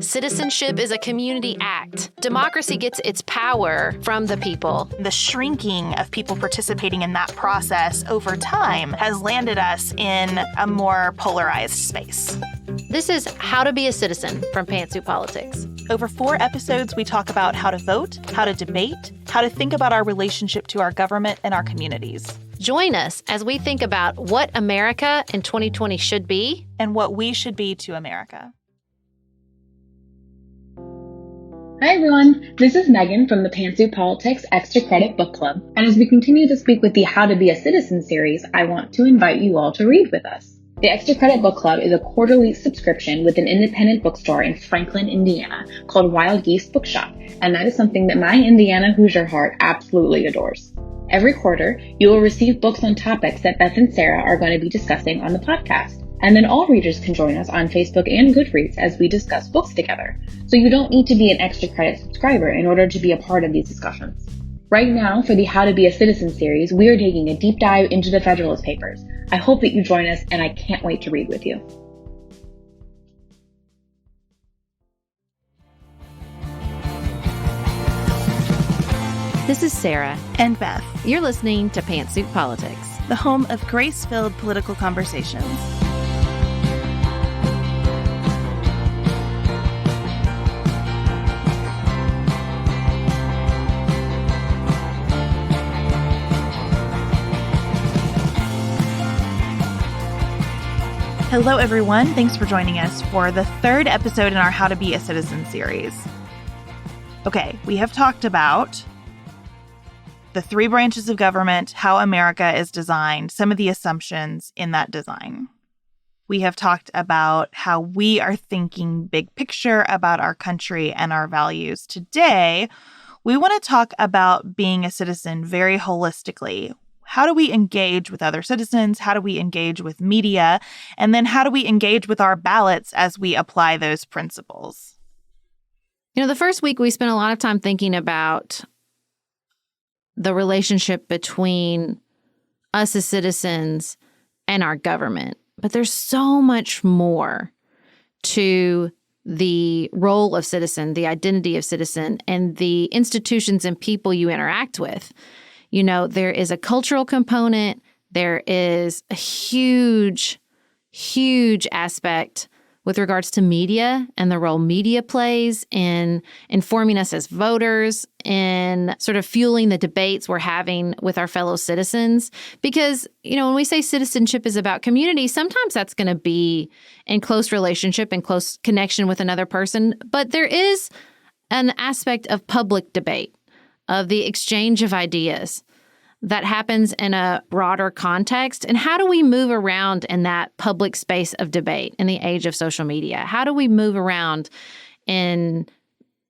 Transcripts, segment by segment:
Citizenship is a community act. Democracy gets its power from the people. The shrinking of people participating in that process over time has landed us in a more polarized space. This is How to Be a Citizen from Pantsuit Politics. Over 4 episodes, we talk about how to vote, how to debate, how to think about our relationship to our government and our communities. Join us as we think about what America in 2020 should be and what we should be to America. Hi everyone, this is Megan from the Pantsuit Politics Extra Credit Book Club, and as we continue this week with the How to Be a Citizen series, I want to invite you all to read with us. The Extra Credit Book Club is a quarterly subscription with an independent bookstore in Franklin, Indiana, called Wild Geese Bookshop, and that is something that my Indiana Hoosier heart absolutely adores. Every quarter, you will receive books on topics that Beth and Sarah are going to be discussing on the podcast. And then all readers can join us on Facebook and Goodreads as we discuss books together. So you don't need to be an Extra Credit subscriber in order to be a part of these discussions. Right now, for the How to Be a Citizen series, we are taking a deep dive into the Federalist Papers. I hope that you join us, and I can't wait to read with you. This is Sarah. And Beth. You're listening to Pantsuit Politics, the home of grace-filled political conversations. Hello, everyone. Thanks for joining us for the 3rd episode in our How to Be a Citizen series. Okay, we have talked about the 3 branches of government, how America is designed, some of the assumptions in that design. We have talked about how we are thinking big picture about our country and our values. Today, we want to talk about being a citizen very holistically. How do we engage with other citizens? How do we engage with media? And then how do we engage with our ballots as we apply those principles? You know, the first week we spent a lot of time thinking about the relationship between us as citizens and our government. But there's so much more to the role of citizen, the identity of citizen, and the institutions and people you interact with. You know, there is a cultural component. There is a huge, huge aspect with regards to media and the role media plays in informing us as voters, in sort of fueling the debates we're having with our fellow citizens. Because, you know, when we say citizenship is about community, sometimes that's going to be in close relationship and close connection with another person. But there is an aspect of public debate, of the exchange of ideas that happens in a broader context. And how do we move around in that public space of debate in the age of social media? How do we move around in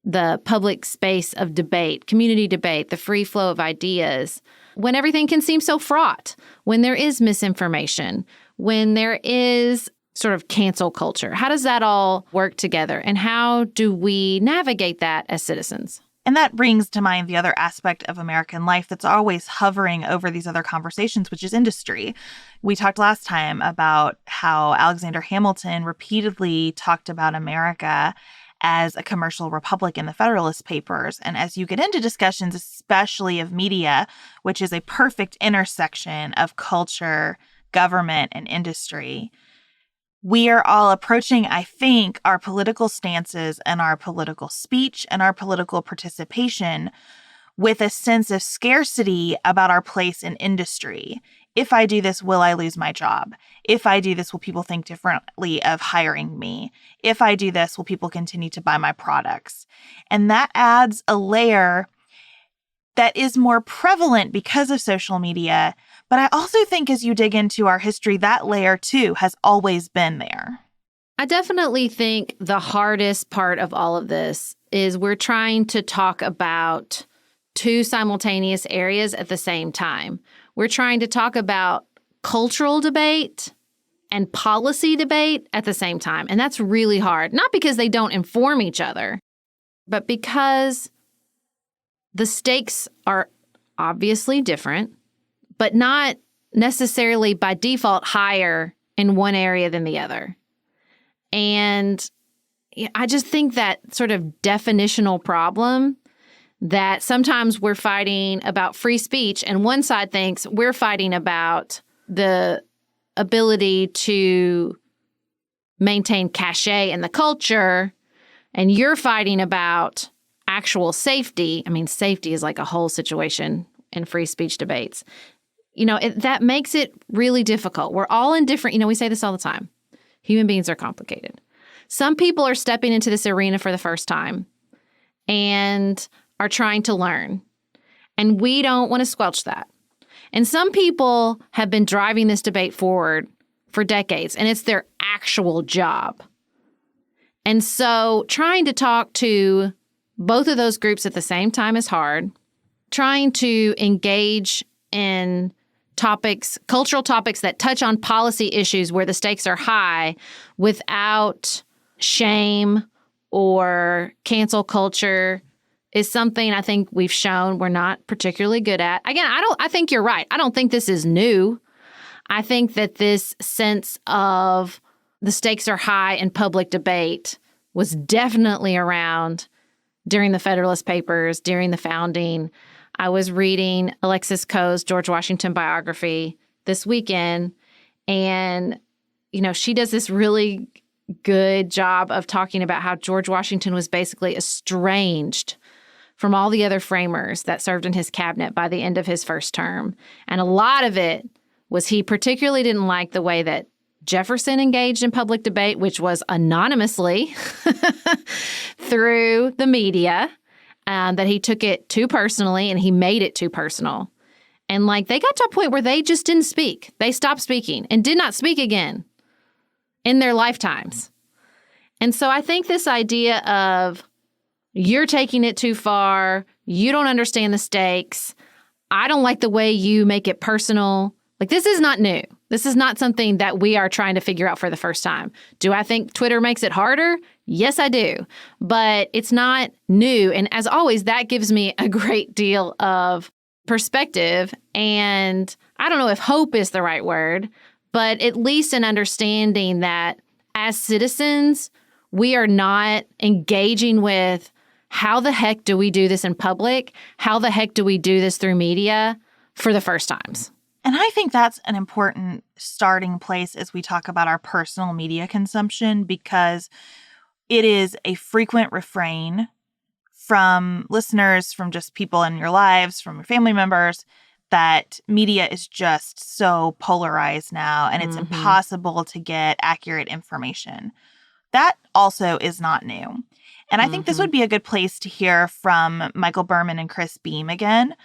the public space of debate, community debate, the free flow of ideas, when everything can seem so fraught, when there is misinformation, when there is sort of cancel culture? How does that all work together? And how do we navigate that as citizens? And that brings to mind the other aspect of American life that's always hovering over these other conversations, which is industry. We talked last time about how Alexander Hamilton repeatedly talked about America as a commercial republic in the Federalist Papers. And as you get into discussions, especially of media, which is a perfect intersection of culture, government, and industry, we are all approaching, I think, our political stances and our political speech and our political participation with a sense of scarcity about our place in industry. If I do this, will I lose my job? If I do this, will people think differently of hiring me? If I do this, will people continue to buy my products? And that adds a layer that is more prevalent because of social media. But I also think as you dig into our history, that layer, too, has always been there. I definitely think the hardest part of all of this is we're trying to talk about 2 simultaneous areas at the same time. We're trying to talk about cultural debate and policy debate at the same time. And that's really hard, not because they don't inform each other, but because the stakes are obviously different, but not necessarily by default higher in one area than the other. And I just think that sort of definitional problem that sometimes we're fighting about free speech and one side thinks we're fighting about the ability to maintain cachet in the culture and you're fighting about actual safety. I mean, safety is like a whole situation in free speech debates. That makes it really difficult. We're all in different, we say this all the time. Human beings are complicated. Some people are stepping into this arena for the first time and are trying to learn. And we don't want to squelch that. And some people have been driving this debate forward for decades, and it's their actual job. And so trying to talk to both of those groups at the same time is hard. Trying to engage in topics, cultural topics that touch on policy issues where the stakes are high without shame or cancel culture is something I think we've shown we're not particularly good at. Again, I think you're right. I don't think this is new. I think that this sense of the stakes are high in public debate was definitely around during the Federalist Papers, during the founding. I was reading Alexis Coe's George Washington biography this weekend, and, she does this really good job of talking about how George Washington was basically estranged from all the other framers that served in his cabinet by the end of his first term. And a lot of it was he particularly didn't like the way that Jefferson engaged in public debate, which was anonymously through the media, that he took it too personally and he made it too personal. And they got to a point where they just didn't speak. They stopped speaking and did not speak again in their lifetimes. And so I think this idea of you're taking it too far, you don't understand the stakes, I don't like the way you make it personal. This is not new. This is not something that we are trying to figure out for the first time. Do I think Twitter makes it harder? Yes, I do. But it's not new. And as always, that gives me a great deal of perspective. And I don't know if hope is the right word, but at least an understanding that as citizens, we are not engaging with how the heck do we do this in public? How the heck do we do this through media for the first times? And I think that's an important starting place as we talk about our personal media consumption, because it is a frequent refrain from listeners, from just people in your lives, from your family members, that media is just so polarized now and it's impossible to get accurate information. That also is not new. And I think this would be a good place to hear from Michael Berman and Chris Beam again.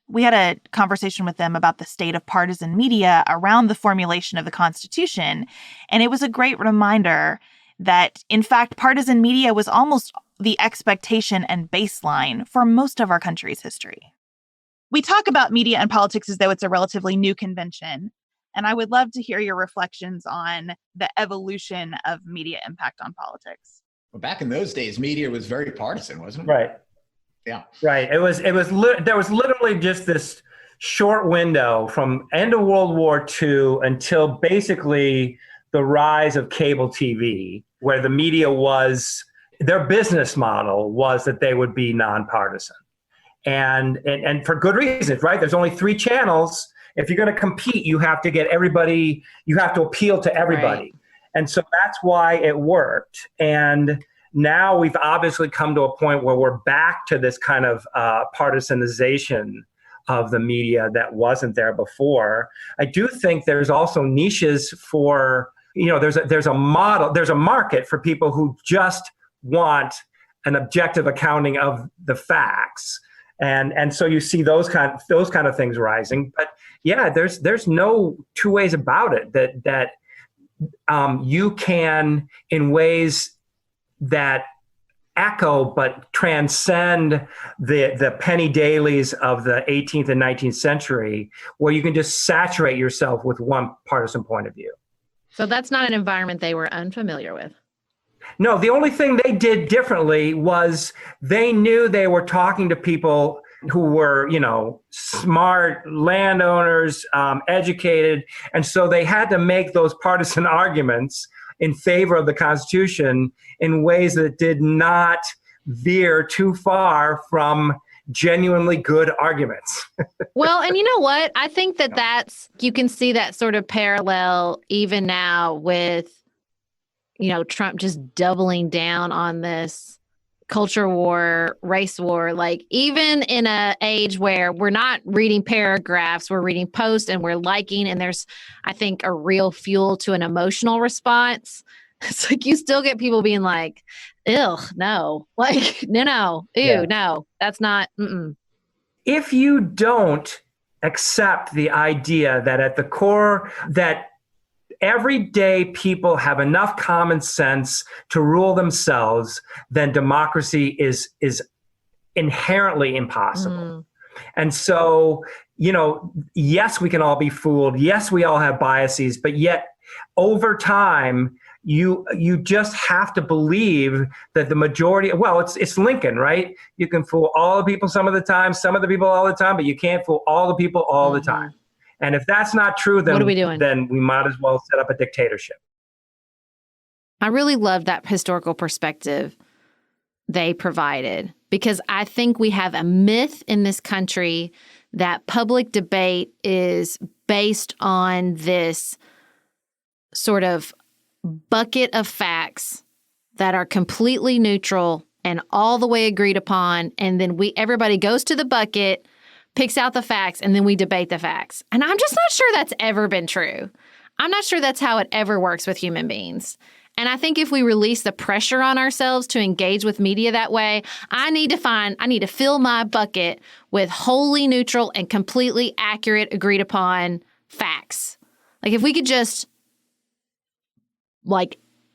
We had a conversation with them about the state of partisan media around the formulation of the Constitution. And it was a great reminder that, in fact, partisan media was almost the expectation and baseline for most of our country's history. We talk about media and politics as though it's a relatively new convention. And I would love to hear your reflections on the evolution of media impact on politics. Well, back in those days, media was very partisan, wasn't it? Right. Yeah. Right. There was literally just this short window from end of World War II until basically the rise of cable TV, where the media was, their business model was that they would be nonpartisan. And for good reasons, right? There's only 3 channels. If you're going to compete, you have to get everybody, you have to appeal to everybody. Right. And so that's why it worked. And now we've obviously come to a point where we're back to this kind of partisanization of the media that wasn't there before. I do think there's also niches for, there's a market for people who just want an objective accounting of the facts. And so you see those kind of things rising. But yeah, there's no two ways about it that you can, in ways that echo but transcend the penny dailies of the 18th and 19th century, where you can just saturate yourself with one partisan point of view. So that's not an environment they were unfamiliar with. No, the only thing they did differently was they knew they were talking to people who were, smart landowners, educated. And so they had to make those partisan arguments in favor of the Constitution in ways that did not veer too far from genuinely good arguments. Well, and you know what? I think that's, you can see that sort of parallel even now with, Trump just doubling down on this culture war, race war. Like, even in an age where we're not reading paragraphs, we're reading posts and we're liking, and there's, I think, a real fuel to an emotional response. It's like you still get people being like, ew, no, like, no, ew, no, that's not, If you don't accept the idea that at the core that everyday people have enough common sense to rule themselves, then democracy is inherently impossible. And so, yes, we can all be fooled. Yes, we all have biases, but yet over time, you just have to believe that the majority, it's Lincoln, right? You can fool all the people some of the time, some of the people all the time, but you can't fool all the people all the time. And if that's not true, then what are we doing? Then we might as well set up a dictatorship. I really love that historical perspective they provided, because I think we have a myth in this country that public debate is based on this sort of bucket of facts that are completely neutral and all the way agreed upon. And then everybody goes to the bucket, picks out the facts, and then we debate the facts. And I'm just not sure that's ever been true. I'm not sure that's how it ever works with human beings. And I think if we release the pressure on ourselves to engage with media that way, I need to fill my bucket with wholly neutral and completely accurate, agreed upon facts. Like, if we could just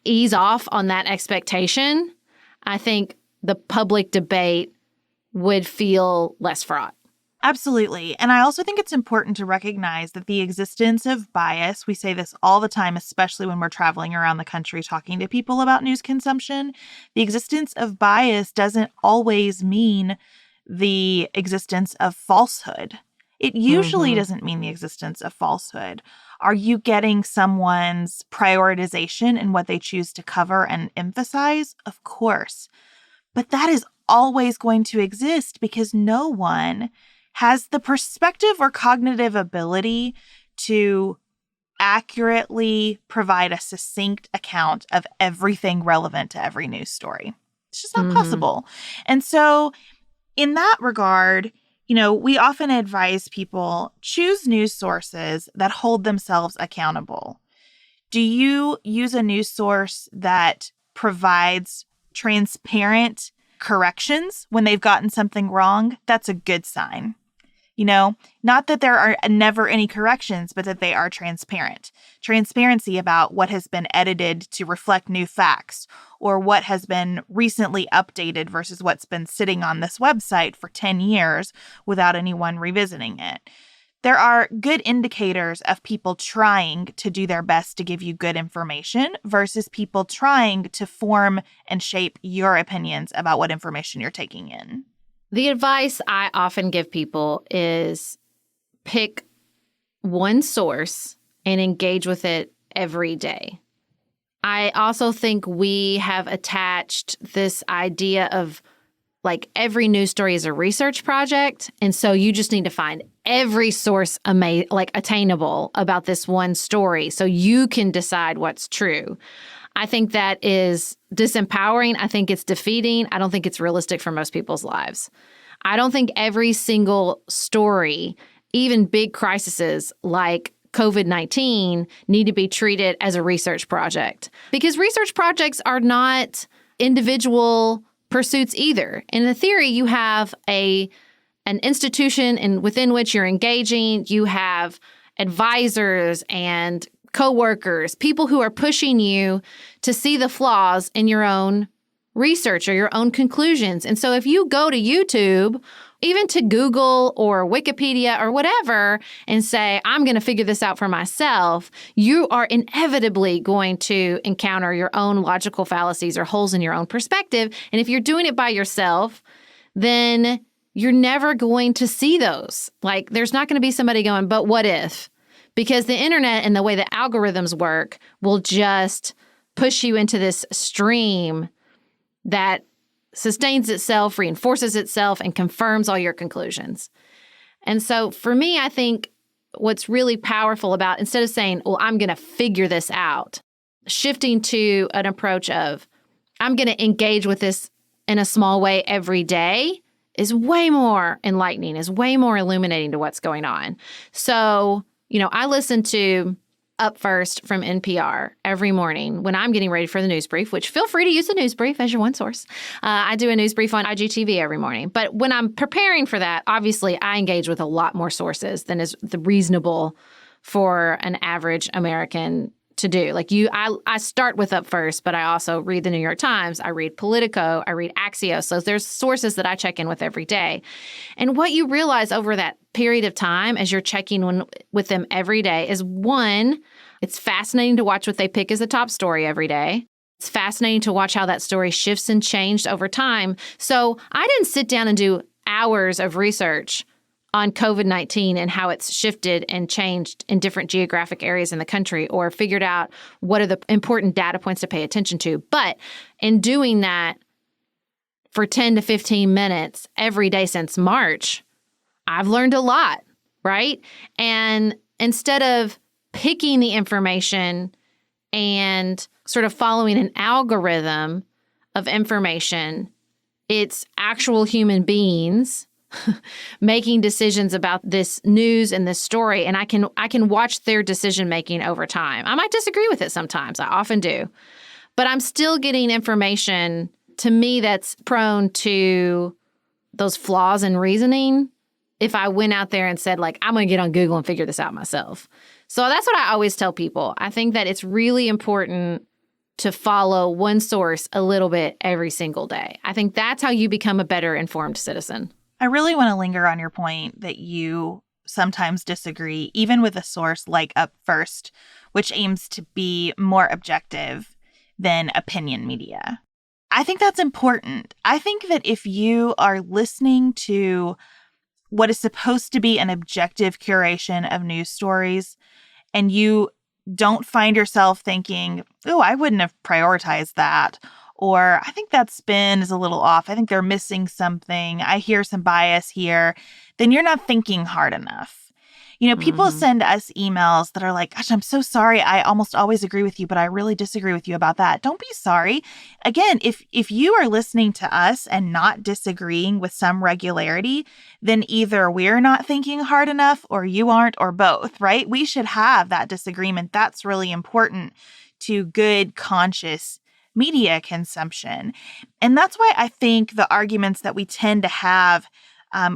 ease off on that expectation, I think the public debate would feel less fraught. Absolutely. And I also think it's important to recognize that the existence of bias, we say this all the time, especially when we're traveling around the country talking to people about news consumption, the existence of bias doesn't always mean the existence of falsehood. It usually doesn't mean the existence of falsehood. Are you getting someone's prioritization in what they choose to cover and emphasize? Of course. But that is always going to exist because no one has the perspective or cognitive ability to accurately provide a succinct account of everything relevant to every news story. It's just not possible. And so in that regard, we often advise people choose news sources that hold themselves accountable. Do you use a news source that provides transparent corrections when they've gotten something wrong? That's a good sign. Not that there are never any corrections, but that they are transparent. Transparency about what has been edited to reflect new facts, or what has been recently updated versus what's been sitting on this website for 10 years without anyone revisiting it. There are good indicators of people trying to do their best to give you good information versus people trying to form and shape your opinions about what information you're taking in. The advice I often give people is pick one source and engage with it every day. I also think we have attached this idea of every news story is a research project. And so you just need to find every source attainable about this one story so you can decide what's true. I think that is disempowering. I think it's defeating. I don't think it's realistic for most people's lives. I don't think every single story, even big crises like COVID-19, need to be treated as a research project, because research projects are not individual pursuits either. In the theory, you have an institution within which you're engaging. You have advisors and coworkers, people who are pushing you to see the flaws in your own research or your own conclusions. And so if you go to YouTube, even to Google or Wikipedia or whatever, and say, I'm going to figure this out for myself, you are inevitably going to encounter your own logical fallacies or holes in your own perspective. And if you're doing it by yourself, then you're never going to see those. There's not going to be somebody going, but what if? Because the internet and the way the algorithms work will just push you into this stream that sustains itself, reinforces itself, and confirms all your conclusions. And so for me, I think what's really powerful about, instead of saying, well, I'm going to figure this out, shifting to an approach of, I'm going to engage with this in a small way every day is way more enlightening, is way more illuminating to what's going on. So, I listen to Up First from NPR every morning when I'm getting ready for the news brief, which feel free to use the news brief as your one source. I do a news brief on IGTV every morning. But when I'm preparing for that, obviously I engage with a lot more sources than is reasonable for an average American to do. Like I start with Up First, but I also read the New York Times, I read Politico, I read Axios. So there's sources that I check in with every day. And what you realize over that period of time as you're checking with them every day is, one, it's fascinating to watch what they pick as a top story every day. It's fascinating to watch how that story shifts and changed over time. So I didn't sit down and do hours of research on COVID-19 and how it's shifted and changed in different geographic areas in the country, or figured out what are the important data points to pay attention to. But in doing that for 10 to 15 minutes every day since March, I've learned a lot, right? And instead of picking the information and sort of following an algorithm of information, it's actual human beings making decisions about this news and this story, and I can watch their decision making over time. I might disagree with it sometimes. I often do. But I'm still getting information, to me, that's prone to those flaws in reasoning if I went out there and said, like, I'm going to get on Google and figure this out myself. So that's what I always tell people. I think that it's really important to follow one source a little bit every single day. I think that's how you become a better informed citizen. I really want to linger on your point that you sometimes disagree, even with a source like Up First, which aims to be more objective than opinion media. I think that's important. I think that if you are listening to what is supposed to be an objective curation of news stories, and you don't find yourself thinking, oh, I wouldn't have prioritized that, or I think that spin is a little off, I think they're missing something, I hear some bias here, then you're not thinking hard enough. People send us emails that are like, gosh, I'm so sorry, I almost always agree with you, but I really disagree with you about that. Don't be sorry. Again, if you are listening to us and not disagreeing with some regularity, then either we're not thinking hard enough or you aren't, or both, right? We should have that disagreement. That's really important to good, conscious media consumption. And that's why I think the arguments that we tend to have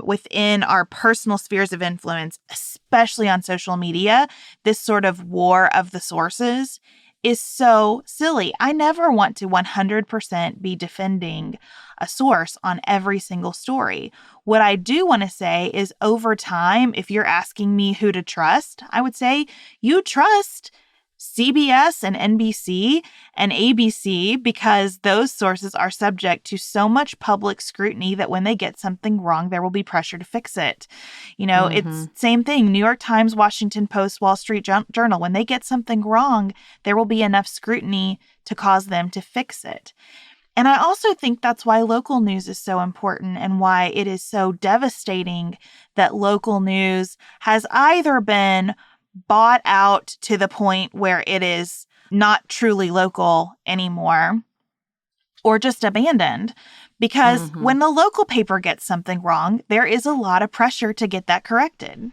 within our personal spheres of influence, especially on social media, this sort of war of the sources is so silly. I never want to 100% be defending a source on every single story. What I do want to say is, over time, if you're asking me who to trust, I would say you trust CBS and NBC and ABC, because those sources are subject to so much public scrutiny that when they get something wrong, there will be pressure to fix it. It's same thing. New York Times, Washington Post, Wall Street Journal, when they get something wrong, there will be enough scrutiny to cause them to fix it. And I also think that's why local news is so important, and why it is so devastating that local news has either been bought out to the point where it is not truly local anymore, or just abandoned. Because when the local paper gets something wrong, there is a lot of pressure to get that corrected.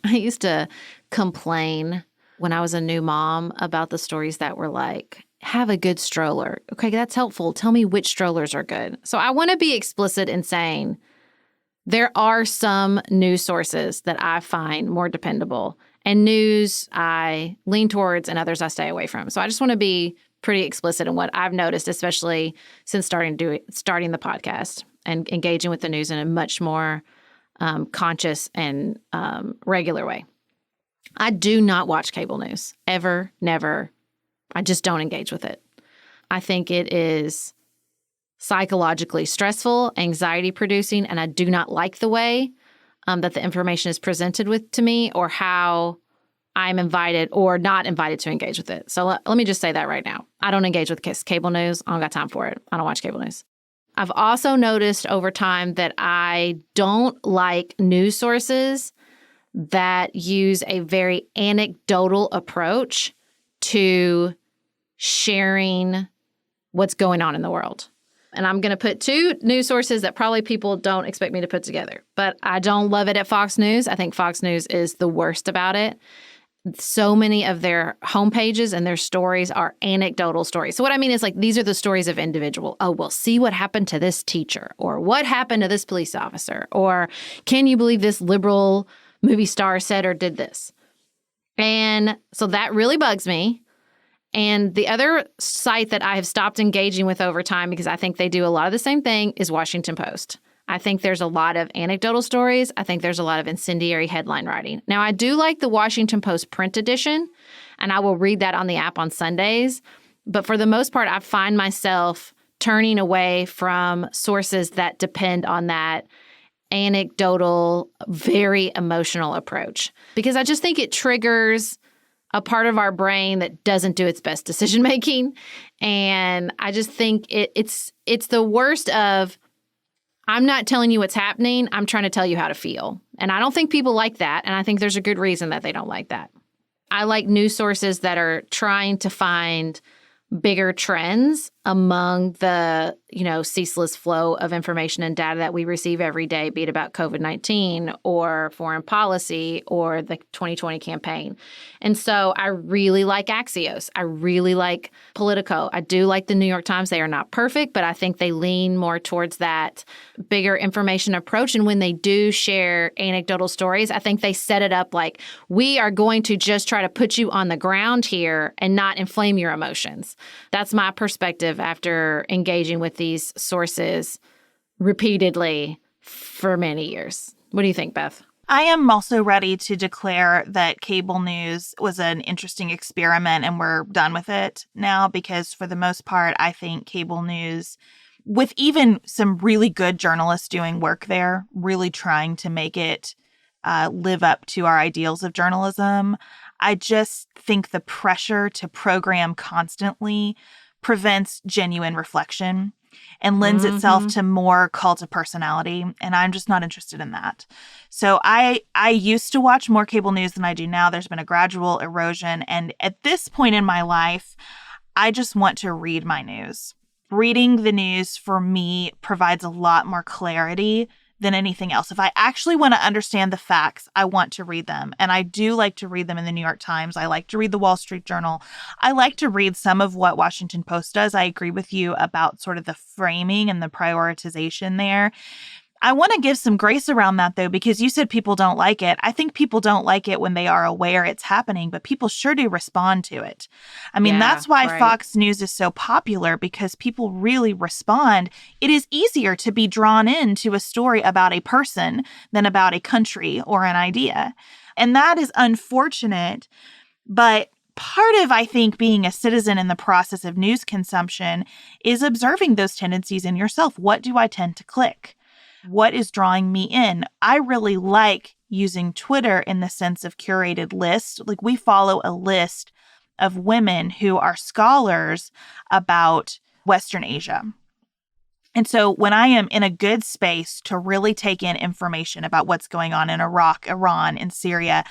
I used to complain when I was a new mom about the stories that were like, have a good stroller. Okay, that's helpful. Tell me which strollers are good. So I want to be explicit in saying there are some news sources that I find more dependable, and news I lean towards and others I stay away from. So I just want to be pretty explicit in what I've noticed, especially since starting the podcast and engaging with the news in a much more conscious and regular way. I do not watch cable news. Ever, never. I just don't engage with it. I think it is psychologically stressful, anxiety-producing, and I do not like the way that the information is presented to me, or how I'm invited or not invited to engage with it. So let me just say that right now. I don't engage with cable news. I don't got time for it. I don't watch cable news. I've also noticed over time that I don't like news sources that use a very anecdotal approach to sharing what's going on in the world. And I'm going to put two news sources that probably people don't expect me to put together. But I don't love it at Fox News. I think Fox News is the worst about it. So many of their homepages and their stories are anecdotal stories. So what I mean is, like, these are the stories of individual. Oh, well, see what happened to this teacher, or what happened to this police officer, or can you believe this liberal movie star said or did this? And so that really bugs me. And the other site that I have stopped engaging with over time, because I think they do a lot of the same thing, is Washington Post. I think there's a lot of anecdotal stories. I think there's a lot of incendiary headline writing. Now, I do like the Washington Post print edition, and I will read that on the app on Sundays. But for the most part, I find myself turning away from sources that depend on that anecdotal, very emotional approach, because I just think it triggers a part of our brain that doesn't do its best decision making. And I just think it's the worst of, I'm not telling you what's happening, I'm trying to tell you how to feel. And I don't think people like that. And I think there's a good reason that they don't like that. I like news sources that are trying to find bigger trends among the, ceaseless flow of information and data that we receive every day, be it about COVID-19 or foreign policy or the 2020 campaign. And so I really like Axios. I really like Politico. I do like the New York Times. They are not perfect, but I think they lean more towards that bigger information approach. And when they do share anecdotal stories, I think they set it up like, we are going to just try to put you on the ground here and not inflame your emotions. That's my perspective after engaging with these sources repeatedly for many years. What do you think, Beth? I am also ready to declare that cable news was an interesting experiment and we're done with it now, because for the most part, I think cable news, with even some really good journalists doing work there, really trying to make it live up to our ideals of journalism, I just think the pressure to program constantly prevents genuine reflection and lends itself to more cult of personality. And I'm just not interested in that. So I used to watch more cable news than I do now. There's been a gradual erosion. And at this point in my life, I just want to read my news. Reading the news for me provides a lot more clarity than anything else. If I actually want to understand the facts, I want to read them. And I do like to read them in the New York Times. I like to read the Wall Street Journal. I like to read some of what Washington Post does. I agree with you about sort of the framing and the prioritization there. I want to give some grace around that, though, because you said people don't like it. I think people don't like it when they are aware it's happening, but people sure do respond to it. I mean, that's why Fox News is so popular, because people really respond. It is easier to be drawn into a story about a person than about a country or an idea. And that is unfortunate. But part of, I think, being a citizen in the process of news consumption is observing those tendencies in yourself. What do I tend to click? What is drawing me in? I really like using Twitter in the sense of curated lists. Like, we follow a list of women who are scholars about Western Asia. And so when I am in a good space to really take in information about what's going on in Iraq, Iran, and Syria,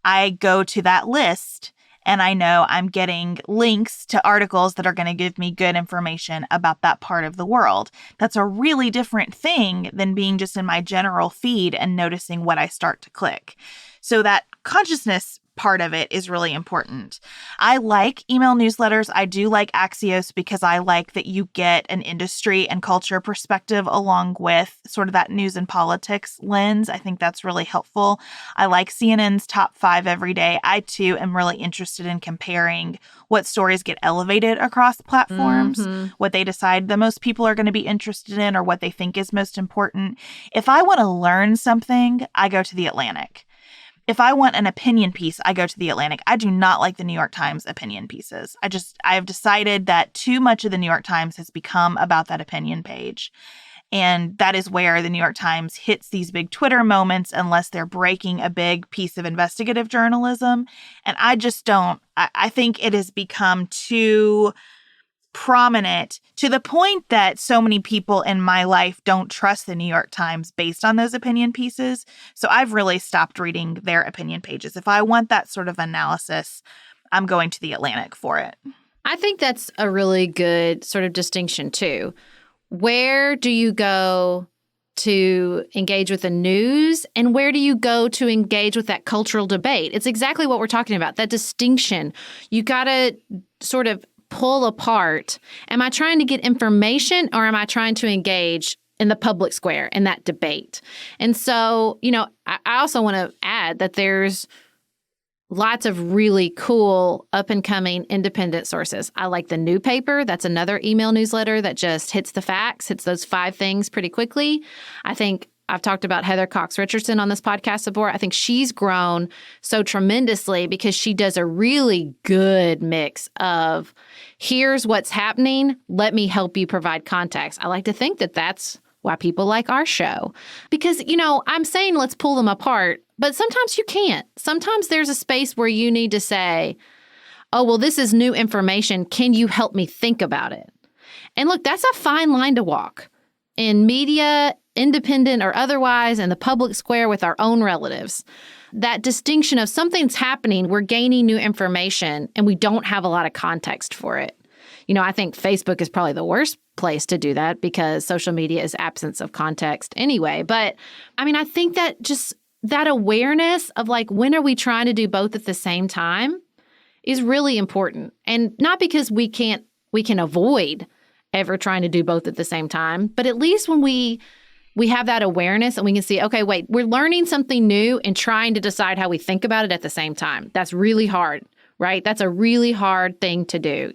I go to that list and I know I'm getting links to articles that are going to give me good information about that part of the world. That's a really different thing than being just in my general feed and noticing what I start to click. So that consciousness part of it is really important. I like email newsletters. I do like Axios because I like that you get an industry and culture perspective along with sort of that news and politics lens. I think that's really helpful. I like CNN's top 5 every day. I too am really interested in comparing what stories get elevated across platforms, what they decide the most people are going to be interested in, or what they think is most important. If I want to learn something, I go to The Atlantic. If I want an opinion piece, I go to The Atlantic. I do not like the New York Times opinion pieces. I have decided that too much of the New York Times has become about that opinion page. And that is where the New York Times hits these big Twitter moments unless they're breaking a big piece of investigative journalism. And I just don't. I think it has become too prominent to the point that so many people in my life don't trust the New York Times based on those opinion pieces. So I've really stopped reading their opinion pages. If I want that sort of analysis, I'm going to the Atlantic for it. I think that's a really good sort of distinction, too. Where do you go to engage with the news, and where do you go to engage with that cultural debate? It's exactly what we're talking about, that distinction. You got to sort of pull apart. Am I trying to get information, or am I trying to engage in the public square in that debate? And so, I also want to add that there's lots of really cool up-and-coming independent sources. I like the New Paper. That's another email newsletter that just hits the facts, hits those 5 things pretty quickly. I think I've talked about Heather Cox Richardson on this podcast before. I think she's grown so tremendously because she does a really good mix of, here's what's happening, let me help you provide context. I like to think that that's why people like our show. Because, I'm saying let's pull them apart, but sometimes you can't. Sometimes there's a space where you need to say, oh, well, this is new information. Can you help me think about it? And look, that's a fine line to walk. In media, independent or otherwise, in the public square with our own relatives, that distinction of something's happening, we're gaining new information, and we don't have a lot of context for it. I think Facebook is probably the worst place to do that because social media is absence of context anyway. But I think that just that awareness of when are we trying to do both at the same time is really important. And not because we can avoid ever trying to do both at the same time, but at least when we have that awareness and we can see, okay, wait, we're learning something new and trying to decide how we think about it at the same time. That's really hard, right? That's a really hard thing to do.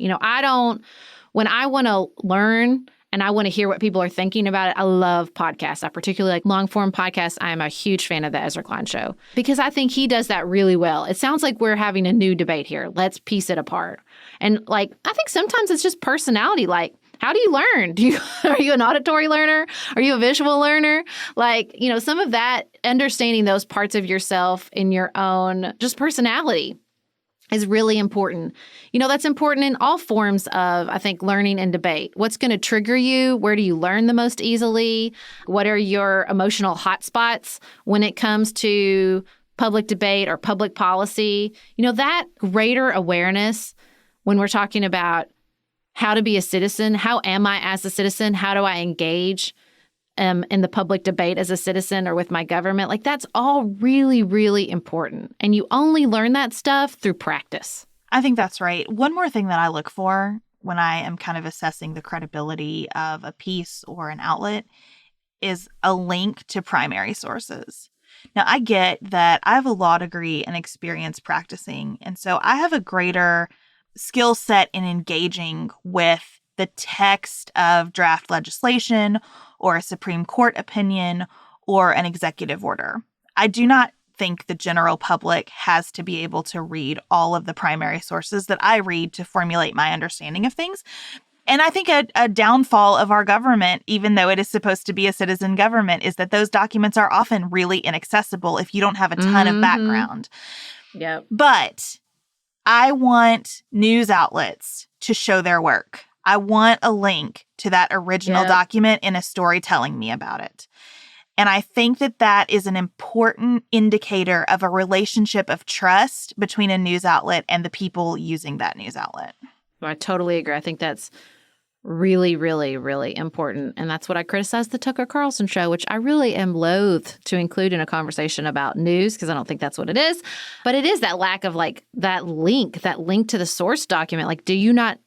When I want to learn and I want to hear what people are thinking about it, I love podcasts. I particularly like long-form podcasts. I am a huge fan of the Ezra Klein Show because I think he does that really well. It sounds like we're having a new debate here. Let's piece it apart. And I think sometimes it's just personality. How do you learn? Are you an auditory learner? Are you a visual learner? Some of that, understanding those parts of yourself in your own just personality is really important. That's important in all forms of, I think, learning and debate. What's going to trigger you? Where do you learn the most easily? What are your emotional hotspots when it comes to public debate or public policy? That greater awareness when we're talking about how to be a citizen, how am I as a citizen? How do I engage in the public debate as a citizen or with my government? That's all really, really important. And you only learn that stuff through practice. I think that's right. One more thing that I look for when I am kind of assessing the credibility of a piece or an outlet is a link to primary sources. Now, I get that I have a law degree and experience practicing, and so I have a greater skill set in engaging with the text of draft legislation or a Supreme Court opinion or an executive order. I do not think the general public has to be able to read all of the primary sources that I read to formulate my understanding of things. And I think a downfall of our government, even though it is supposed to be a citizen government, is that those documents are often really inaccessible if you don't have a ton of background. Yep. But I want news outlets to show their work. I want a link to that original document in a story telling me about it. And I think that is an important indicator of a relationship of trust between a news outlet and the people using that news outlet. I totally agree. I think that's really, really, really important. And that's what I criticize the Tucker Carlson show, which I really am loath to include in a conversation about news because I don't think that's what it is. But it is that lack of that link to the source document. Do you not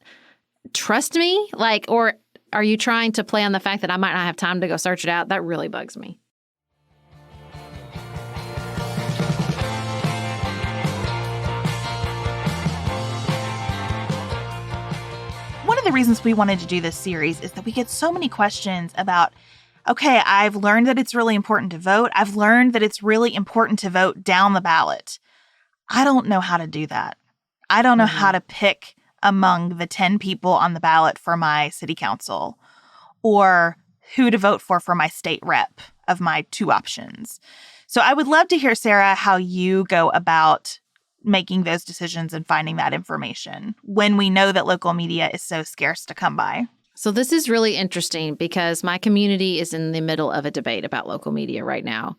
trust me? Or are you trying to play on the fact that I might not have time to go search it out? That really bugs me. One of the reasons we wanted to do this series is that we get so many questions about, okay, I've learned that it's really important to vote. I've learned that it's really important to vote down the ballot. I don't know how to do that. I don't know how to pick among the 10 people on the ballot for my city council, or who to vote for my state rep of my two options. So I would love to hear, Sarah, how you go about making those decisions and finding that information when we know that local media is so scarce to come by. So this is really interesting because my community is in the middle of a debate about local media right now.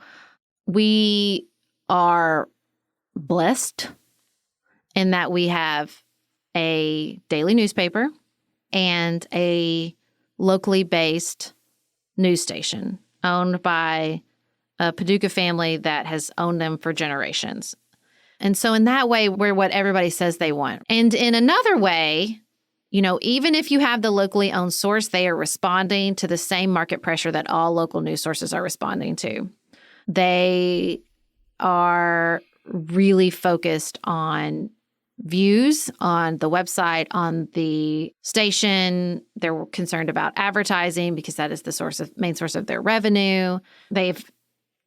We are blessed in that we have a daily newspaper and a locally based news station owned by a Paducah family that has owned them for generations. And so in that way, we're what everybody says they want. And in another way, you know, even if you have the locally owned source, they are responding to the same market pressure that all local news sources are responding to. They are really focused on views on the website, on the station. They're concerned about advertising because that is the main source of their revenue. They've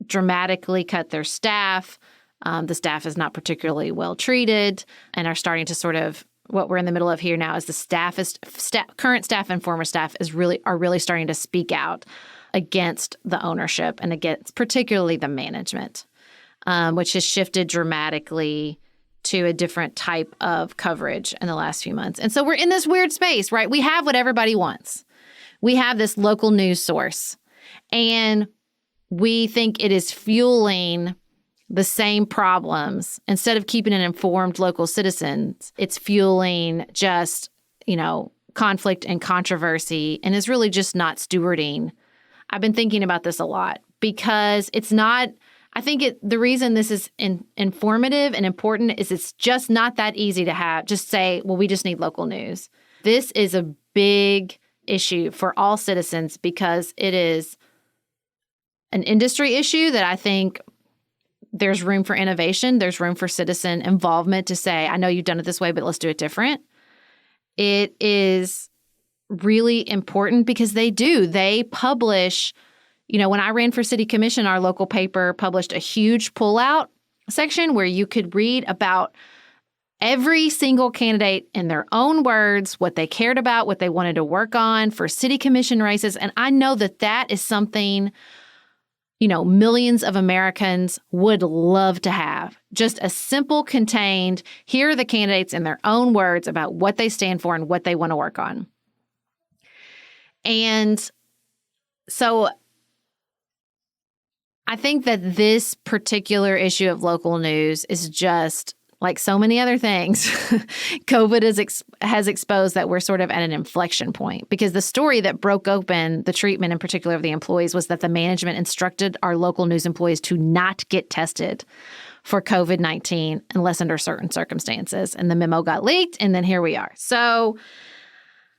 dramatically cut their staff. The staff is not particularly well treated and are starting to sort of, what we're in the middle of here now is the current staff and former staff are really starting to speak out against the ownership and against particularly the management, which has shifted dramatically to a different type of coverage in the last few months. And so we're in this weird space, right? We have what everybody wants. We have this local news source, and we think it is fueling the same problems. Instead of keeping an informed local citizens, it's fueling just, conflict and controversy, and is really just not stewarding. I've been thinking about this a lot because it's not, I think the reason this is informative and important is it's just not that easy to just say, well, we just need local news. This is a big issue for all citizens because it is an industry issue that I think there's room for innovation. There's room for citizen involvement to say, I know you've done it this way, but let's do it different. It is really important because they publish, when I ran for city commission, our local paper published a huge pullout section where you could read about every single candidate in their own words, what they cared about, what they wanted to work on for city commission races. And I know that is something millions of Americans would love to have. Just a simple, contained, here are the candidates in their own words about what they stand for and what they want to work on. And so I think that this particular issue of local news is just like so many other things. COVID has exposed that we're sort of at an inflection point because the story that broke open the treatment in particular of the employees was that the management instructed our local news employees to not get tested for COVID-19 unless under certain circumstances. And the memo got leaked, and then here we are. So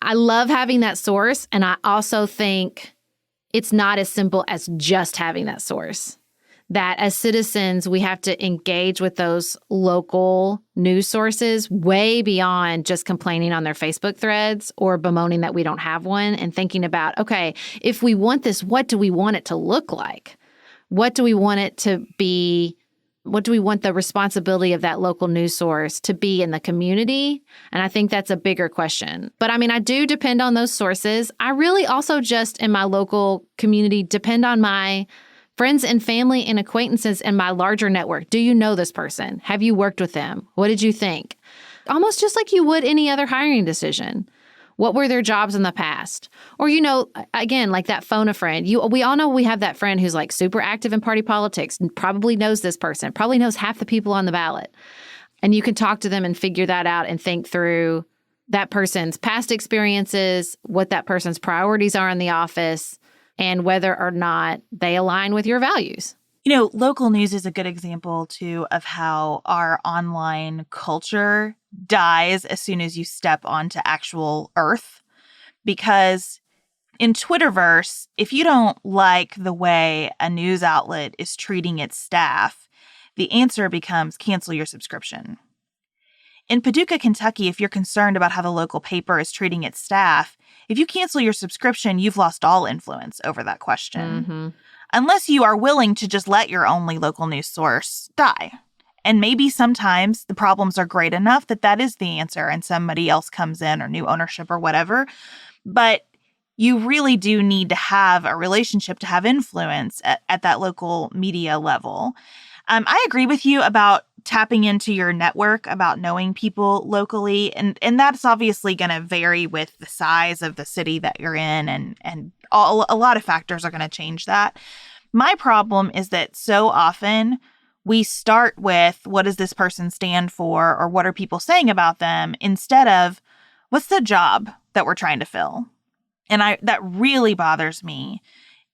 I love having that source, and I also think it's not as simple as just having that source. That as citizens, we have to engage with those local news sources way beyond just complaining on their Facebook threads or bemoaning that we don't have one and thinking about, okay, if we want this, what do we want it to look like? What do we want it to be? What do we want the responsibility of that local news source to be in the community? And I think that's a bigger question. But I do depend on those sources. I really also just in my local community depend on my friends and family and acquaintances in my larger network. Do you know this person? Have you worked with them? What did you think? Almost just like you would any other hiring decision. What were their jobs in the past? Or, again, like that phone a friend. We all know we have that friend who's like super active in party politics and probably knows this person, probably knows half the people on the ballot. And you can talk to them and figure that out and think through that person's past experiences, what that person's priorities are in the office, and whether or not they align with your values. Local news is a good example, too, of how our online culture dies as soon as you step onto actual Earth. Because in Twitterverse, if you don't like the way a news outlet is treating its staff, the answer becomes cancel your subscription. In Paducah, Kentucky, if you're concerned about how the local paper is treating its staff, if you cancel your subscription, you've lost all influence over that question. Mm-hmm. Unless you are willing to just let your only local news source die. And maybe sometimes the problems are great enough that is the answer and somebody else comes in or new ownership or whatever. But you really do need to have a relationship to have influence at that local media level. I agree with you about tapping into your network, about knowing people locally. And that's obviously going to vary with the size of the city that you're in. And a lot of factors are going to change that. My problem is that so often we start with, what does this person stand for? Or what are people saying about them? Instead of, what's the job that we're trying to fill? And that really bothers me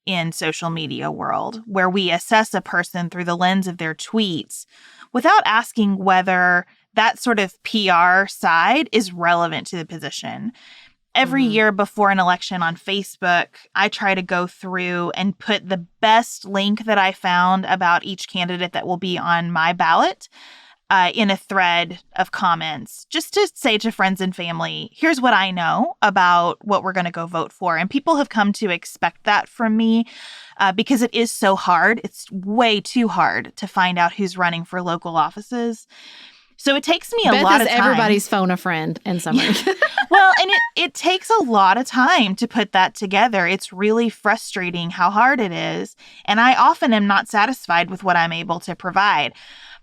in social media world, where we assess a person through the lens of their tweets without asking whether that sort of PR side is relevant to the position. Every year before an election on Facebook, I try to go through and put the best link that I found about each candidate that will be on my ballot in a thread of comments, just to say to friends and family, here's what I know about what we're going to go vote for. And people have come to expect that from me because it is so hard. It's way too hard to find out who's running for local offices. So it takes me a lot of time. Everybody's phone a friend in some way. Well, and it takes a lot of time to put that together. It's really frustrating how hard it is. And I often am not satisfied with what I'm able to provide.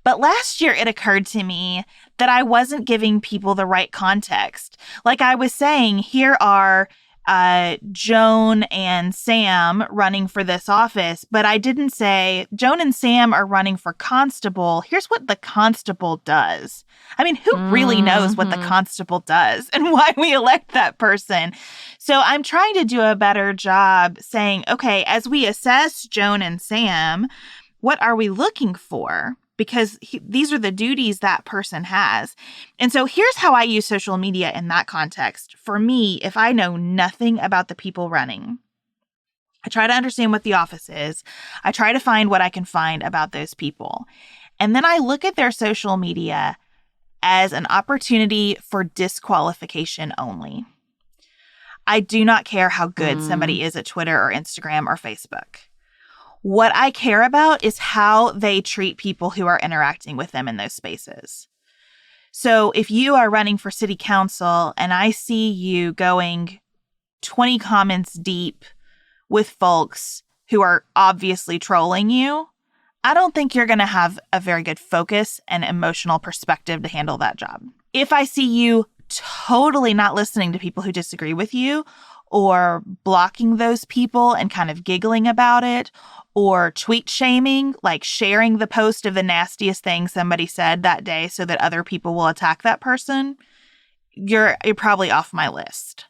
But last year, it occurred to me that I wasn't giving people the right context. Like I was saying, here are Joan and Sam running for this office, but I didn't say Joan and Sam are running for constable. Here's what the constable does. I mean, who really knows what the constable does and why we elect that person? So I'm trying to do a better job saying, okay, as we assess Joan and Sam, what are we looking for? Because these are the duties that person has. And so here's how I use social media in that context. For me, if I know nothing about the people running, I try to understand what the office is. I try to find what I can find about those people. And then I look at their social media as an opportunity for disqualification only. I do not care how good somebody is at Twitter or Instagram or Facebook. What I care about is how they treat people who are interacting with them in those spaces. So if you are running for city council and I see you going 20 comments deep with folks who are obviously trolling you, I don't think you're going to have a very good focus and emotional perspective to handle that job. If I see you totally not listening to people who disagree with you, or blocking those people and kind of giggling about it, or tweet shaming, like sharing the post of the nastiest thing somebody said that day so that other people will attack that person, you're probably off my list.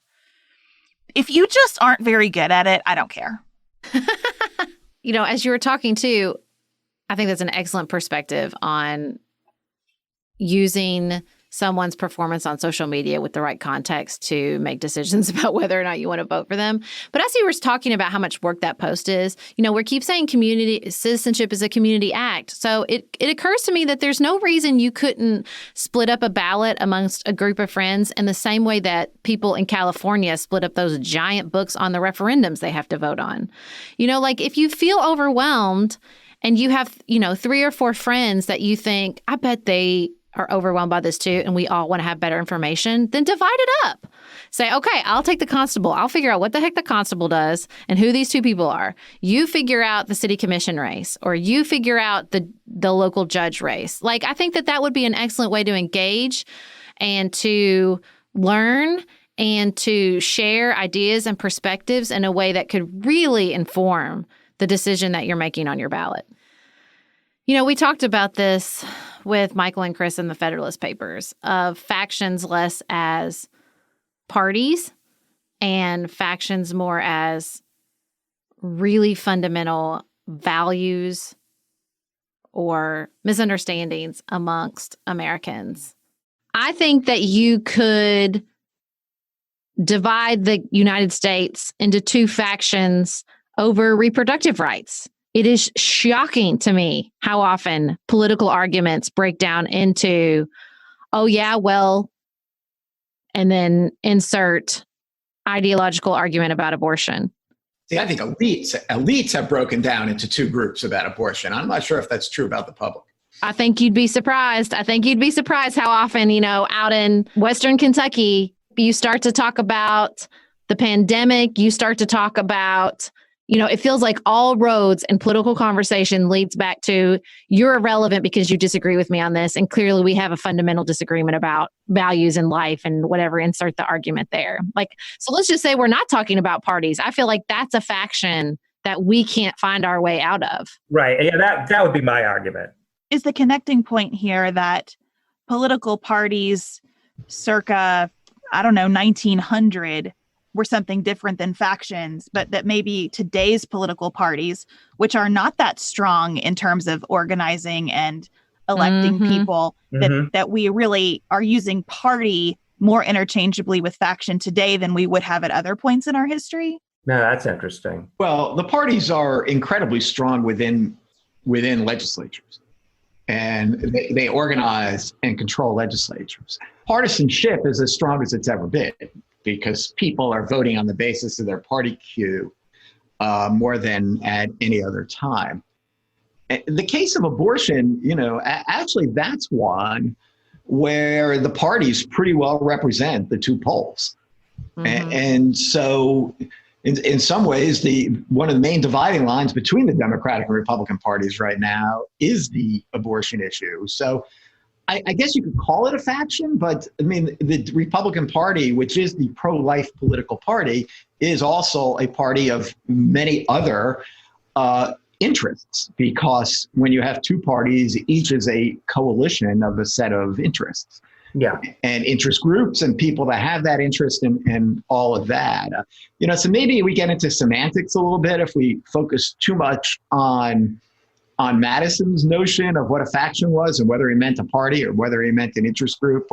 If you just aren't very good at it, I don't care. You know, as you were talking too, I think that's an excellent perspective on using someone's performance on social media with the right context to make decisions about whether or not you want to vote for them. But as you were talking about how much work that post is, you know, we keep saying community citizenship is a community act. So it occurs to me that there's no reason you couldn't split up a ballot amongst a group of friends in the same way that people in California split up those giant books on the referendums they have to vote on. You know, like if you feel overwhelmed and you have, you know, 3 or 4 friends that you think, I bet they are overwhelmed by this too, and we all want to have better information, then divide it up. Say, okay, I'll take the constable. I'll figure out what the heck the constable does and who these 2 people are. You figure out the city commission race, or you figure out the local judge race. Like, I think that would be an excellent way to engage and to learn and to share ideas and perspectives in a way that could really inform the decision that you're making on your ballot. You know, we talked about this with Michael and Chris in the Federalist Papers of factions less as parties and factions more as really fundamental values or misunderstandings amongst Americans. I think that you could divide the United States into 2 factions over reproductive rights. It is shocking to me how often political arguments break down into, oh, yeah, well, and then insert ideological argument about abortion. See, I think elites have broken down into 2 groups about abortion. I'm not sure if that's true about the public. I think you'd be surprised. How often, you know, out in Western Kentucky, you start to talk about the pandemic, you start to talk about, it feels like all roads and political conversation leads back to you're irrelevant because you disagree with me on this. And clearly we have a fundamental disagreement about values in life and whatever, insert the argument there. So let's just say we're not talking about parties. I feel like that's a faction that we can't find our way out of. Right. Yeah, that would be my argument. Is the connecting point here that political parties circa, 1900 were something different than factions, but that maybe today's political parties, which are not that strong in terms of organizing and electing people, that we really are using party more interchangeably with faction today than we would have at other points in our history? No, that's interesting. Well, the parties are incredibly strong within legislatures, and they organize and control legislatures. Partisanship is as strong as it's ever been, because people are voting on the basis of their party queue more than at any other time. In the case of abortion, actually that's one where the parties pretty well represent the two poles. And so in some ways, one of the main dividing lines between the Democratic and Republican parties right now is the abortion issue. So I guess you could call it a faction, but the Republican Party, which is the pro-life political party, is also a party of many other interests, because when you have two parties, each is a coalition of a set of interests. Yeah. And interest groups and people that have that interest and all of that. So maybe we get into semantics a little bit if we focus too much on Madison's notion of what a faction was and whether he meant a party or whether he meant an interest group.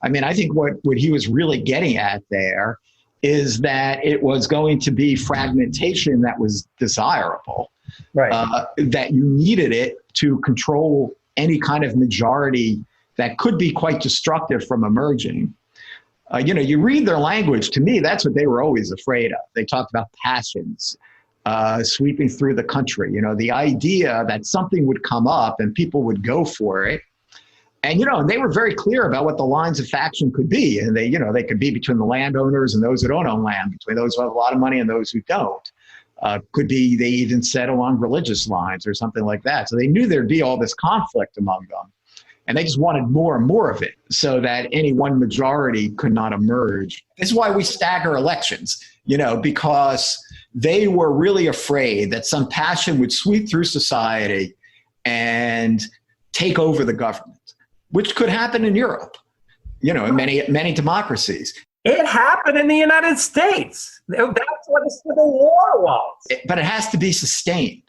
I think what he was really getting at there is that it was going to be fragmentation that was desirable, right? That you needed it to control any kind of majority that could be quite destructive from emerging. You read their language, to me, that's what they were always afraid of. They talked about passions sweeping through the country, the idea that something would come up and people would go for it. And, they were very clear about what the lines of faction could be. And they could be between the landowners and those who don't own land, between those who have a lot of money and those who don't. Could be, they even said, along religious lines or something like that. So they knew there'd be all this conflict among them. And they just wanted more and more of it so that any one majority could not emerge. This is why we stagger elections, because they were really afraid that some passion would sweep through society and take over the government, which could happen in Europe, in many democracies. It happened in the United States. That's what the Civil War was. But it has to be sustained.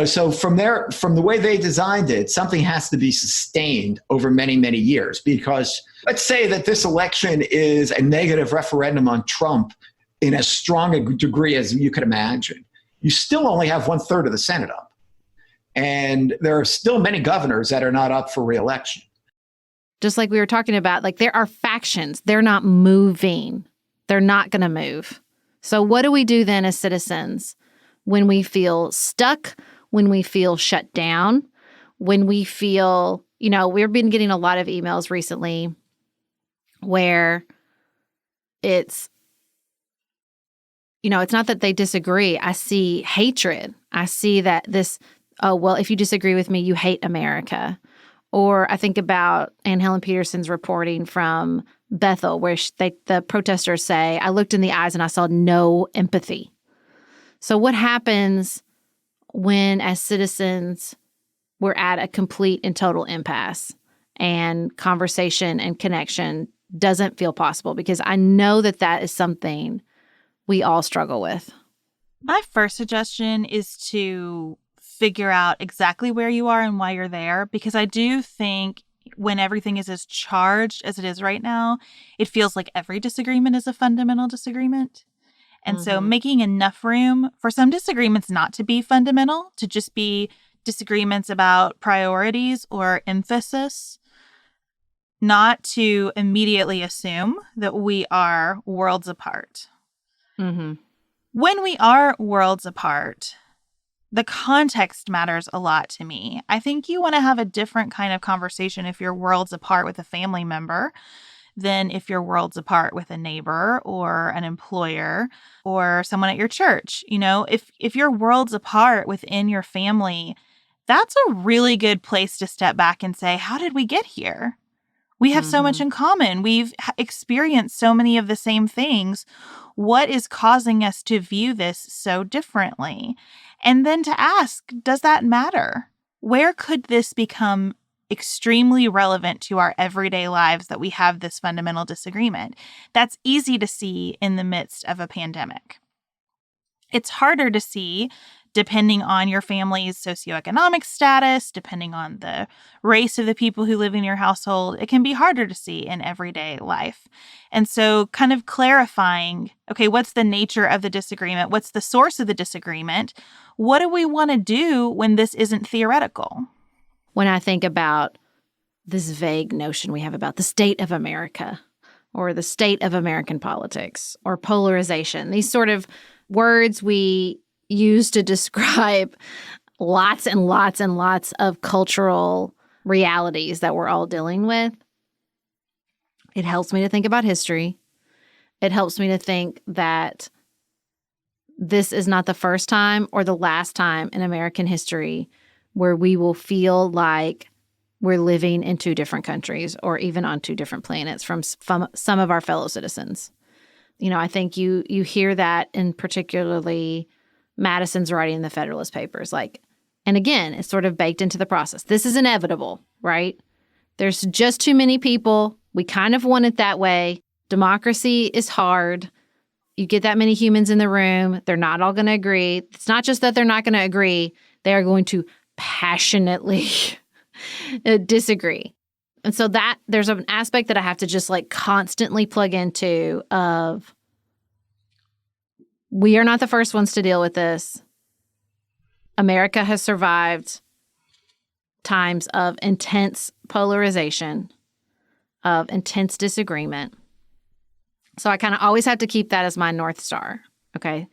So from the way they designed it, something has to be sustained over many, many years, because let's say that this election is a negative referendum on Trump in as strong a degree as you could imagine. You still only have 1/3 of the Senate up. And there are still many governors that are not up for re-election. Just like we were talking about, there are factions. They're not moving. They're not going to move. So what do we do then as citizens when we feel stuck, when we feel shut down, when we feel, we've been getting a lot of emails recently where it's not that they disagree. I see hatred. I see that if you disagree with me, you hate America. Or I think about Ann Helen Peterson's reporting from Bethel, where the protesters say, I looked in the eyes and I saw no empathy. So what happens when, as citizens, we're at a complete and total impasse and conversation and connection doesn't feel possible? Because I know that is something we all struggle with. My first suggestion is to figure out exactly where you are and why you're there, because I do think when everything is as charged as it is right now, it feels like every disagreement is a fundamental disagreement. And so making enough room for some disagreements not to be fundamental, to just be disagreements about priorities or emphasis, not to immediately assume that we are worlds apart. Mm-hmm. When we are worlds apart, the context matters a lot to me. I think you want to have a different kind of conversation if you're worlds apart with a family member than if you're worlds apart with a neighbor or an employer or someone at your church. You know, if you're worlds apart within your family, that's a really good place to step back and say, how did we get here? We have so much in common. We've experienced so many of the same things. What is causing us to view this so differently? And then to ask, does that matter? Where could this become extremely relevant to our everyday lives that we have this fundamental disagreement? That's easy to see in the midst of a pandemic. It's harder to see depending on your family's socioeconomic status, depending on the race of the people who live in your household. It can be harder to see in everyday life. And so kind of clarifying, okay, what's the nature of the disagreement? What's the source of the disagreement? What do we want to do when this isn't theoretical? When I think about this vague notion we have about the state of America or the state of American politics or polarization, these sort of words we use to describe lots and lots and lots of cultural realities that we're all dealing with. It helps me to think about history. It helps me to think that this is not the first time or the last time in American history where we will feel like we're living in two different countries or even on two different planets from some of our fellow citizens. You know, I think you hear that in particularly Madison's writing in the Federalist Papers. And again, it's sort of baked into the process. This is inevitable, right? There's just too many people. We kind of want it that way. Democracy is hard. You get that many humans in the room. They're not all going to agree. It's not just that they're not going to agree. They are going to passionately disagree. And so that there's an aspect that I have to just constantly plug into of, we are not the first ones to deal with this. America has survived times of intense polarization, of intense disagreement. So I kind of always have to keep that as my North Star, okay?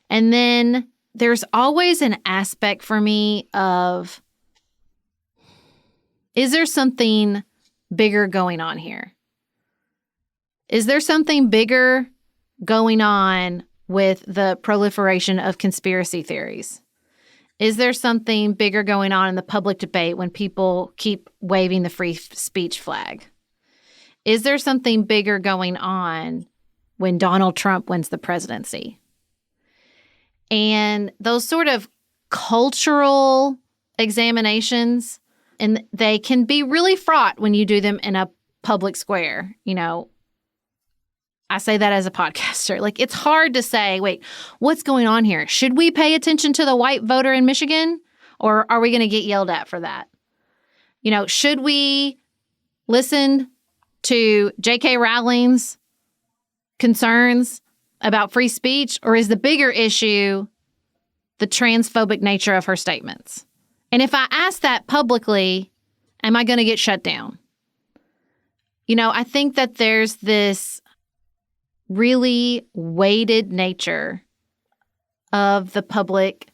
And then there's always an aspect for me of, is there something bigger going on here? Is there something bigger going on with the proliferation of conspiracy theories? Is there something bigger going on in the public debate when people keep waving the free speech flag? Is there something bigger going on when Donald Trump wins the presidency? And those sort of cultural examinations, and they can be really fraught when you do them in a public square. You know, I say that as a podcaster. It's hard to say, wait, what's going on here? Should we pay attention to the white voter in Michigan? Or are we going to get yelled at for that? You know, should we listen to J.K. Rowling's concerns about free speech? Or is the bigger issue the transphobic nature of her statements? And if I ask that publicly, am I going to get shut down? You know, I think that there's this really weighted nature of the public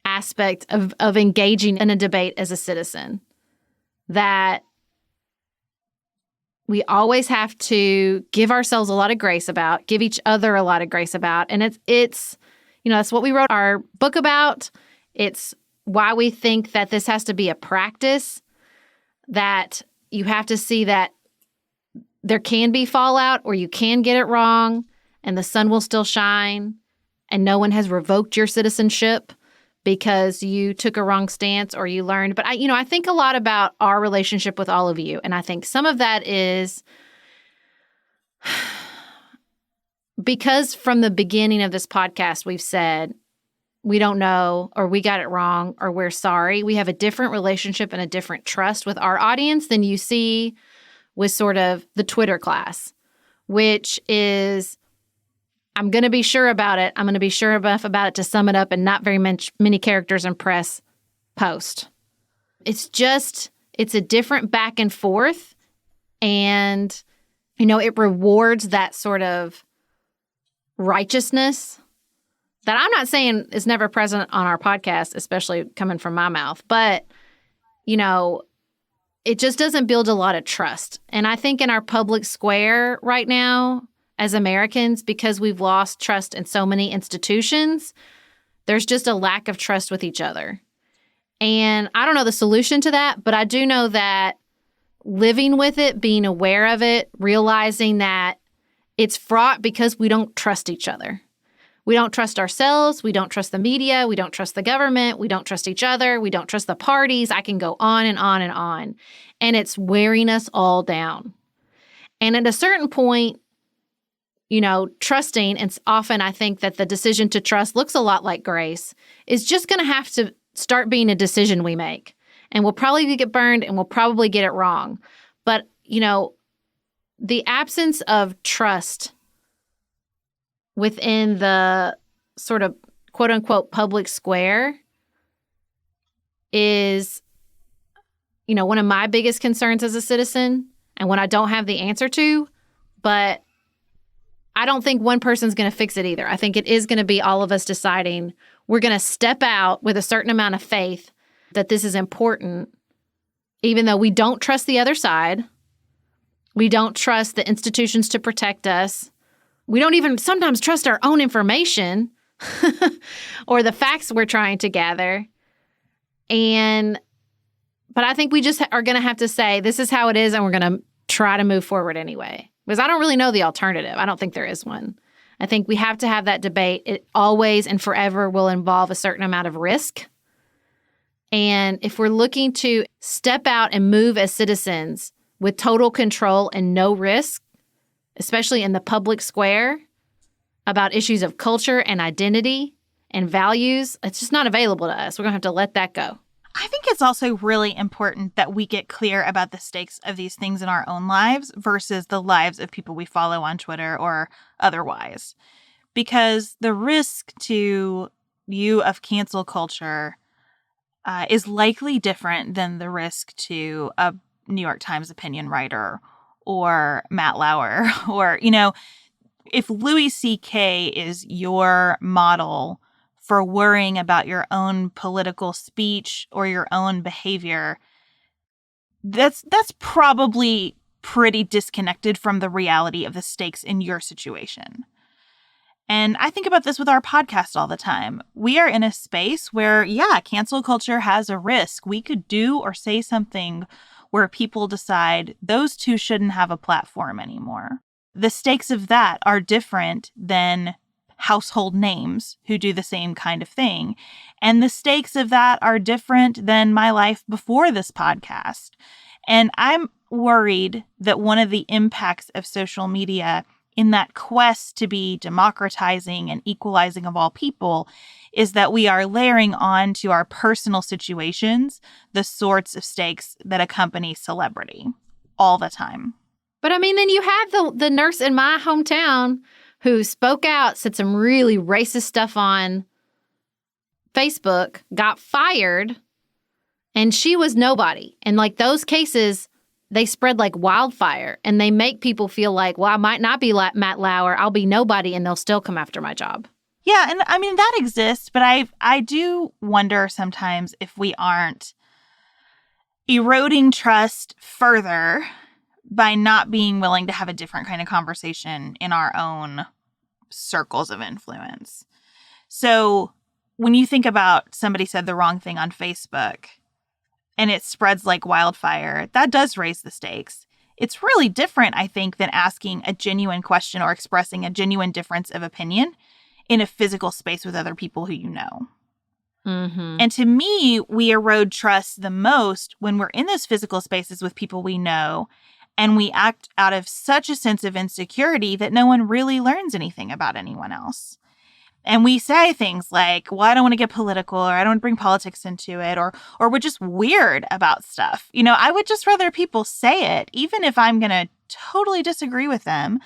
aspect of engaging in a debate as a citizen that we always have to give ourselves a lot of grace about, give each other a lot of grace about. And it's you know, that's what we wrote our book about. It's why we think that this has to be a practice, that you have to see that there can be fallout or you can get it wrong and the sun will still shine and no one has revoked your citizenship because you took a wrong stance or you learned. But I think a lot about our relationship with all of you. And I think some of that is because from the beginning of this podcast, we've said, we don't know, or we got it wrong, or we're sorry. We have a different relationship and a different trust with our audience than you see with sort of the Twitter class, which is, I'm going to be sure about it. I'm going to be sure enough about it to sum it up and not very many characters and press post. It's a different back and forth. And, it rewards that sort of righteousness that I'm not saying is never present on our podcast, especially coming from my mouth. But, it just doesn't build a lot of trust. And I think in our public square right now, as Americans, because we've lost trust in so many institutions, there's just a lack of trust with each other. And I don't know the solution to that, but I do know that living with it, being aware of it, realizing that it's fraught because we don't trust each other. We don't trust ourselves. We don't trust the media. We don't trust the government. We don't trust each other. We don't trust the parties. I can go on and on and on. And it's wearing us all down. And at a certain point, trusting, and often I think that the decision to trust looks a lot like grace, is just going to have to start being a decision we make. And we'll probably get burned and we'll probably get it wrong. But, the absence of trust within the sort of quote unquote public square is, one of my biggest concerns as a citizen, and one I don't have the answer to, but I don't think one person's going to fix it either. I think it is going to be all of us deciding we're going to step out with a certain amount of faith that this is important, even though we don't trust the other side. We don't trust the institutions to protect us. We don't even sometimes trust our own information or the facts we're trying to gather. But I think we just are going to have to say, this is how it is, and we're going to try to move forward anyway. Because I don't really know the alternative. I don't think there is one. I think we have to have that debate. It always and forever will involve a certain amount of risk. And if we're looking to step out and move as citizens with total control and no risk, especially in the public square, about issues of culture and identity and values, it's just not available to us. We're going to have to let that go. I think it's also really important that we get clear about the stakes of these things in our own lives versus the lives of people we follow on Twitter or otherwise. Because the risk to you of cancel culture is likely different than the risk to a New York Times opinion writer or Matt Lauer or, if Louis C.K. is your model for worrying about your own political speech or your own behavior, that's probably pretty disconnected from the reality of the stakes in your situation. And I think about this with our podcast all the time. We are in a space where, cancel culture has a risk. We could do or say something where people decide those two shouldn't have a platform anymore. The stakes of that are different than household names who do the same kind of thing. And the stakes of that are different than my life before this podcast. And I'm worried that one of the impacts of social media in that quest to be democratizing and equalizing of all people is that we are layering on to our personal situations the sorts of stakes that accompany celebrity all the time. But then you have the nurse in my hometown who spoke out, said some really racist stuff on Facebook, got fired, and she was nobody. And those cases, they spread like wildfire, and they make people feel like, well, I might not be like Matt Lauer, I'll be nobody, and they'll still come after my job. Yeah, and that exists, but I do wonder sometimes if we aren't eroding trust further by not being willing to have a different kind of conversation in our own circles of influence. So when you think about somebody said the wrong thing on Facebook and it spreads like wildfire, that does raise the stakes. It's really different, I think, than asking a genuine question or expressing a genuine difference of opinion in a physical space with other people who you know. Mm-hmm. And to me, we erode trust the most when we're in those physical spaces with people we know, and we act out of such a sense of insecurity that no one really learns anything about anyone else. And we say things like, well, I don't want to get political, or I don't want to bring politics into it, or we're just weird about stuff. I would just rather people say it, even if I'm going to totally disagree with them.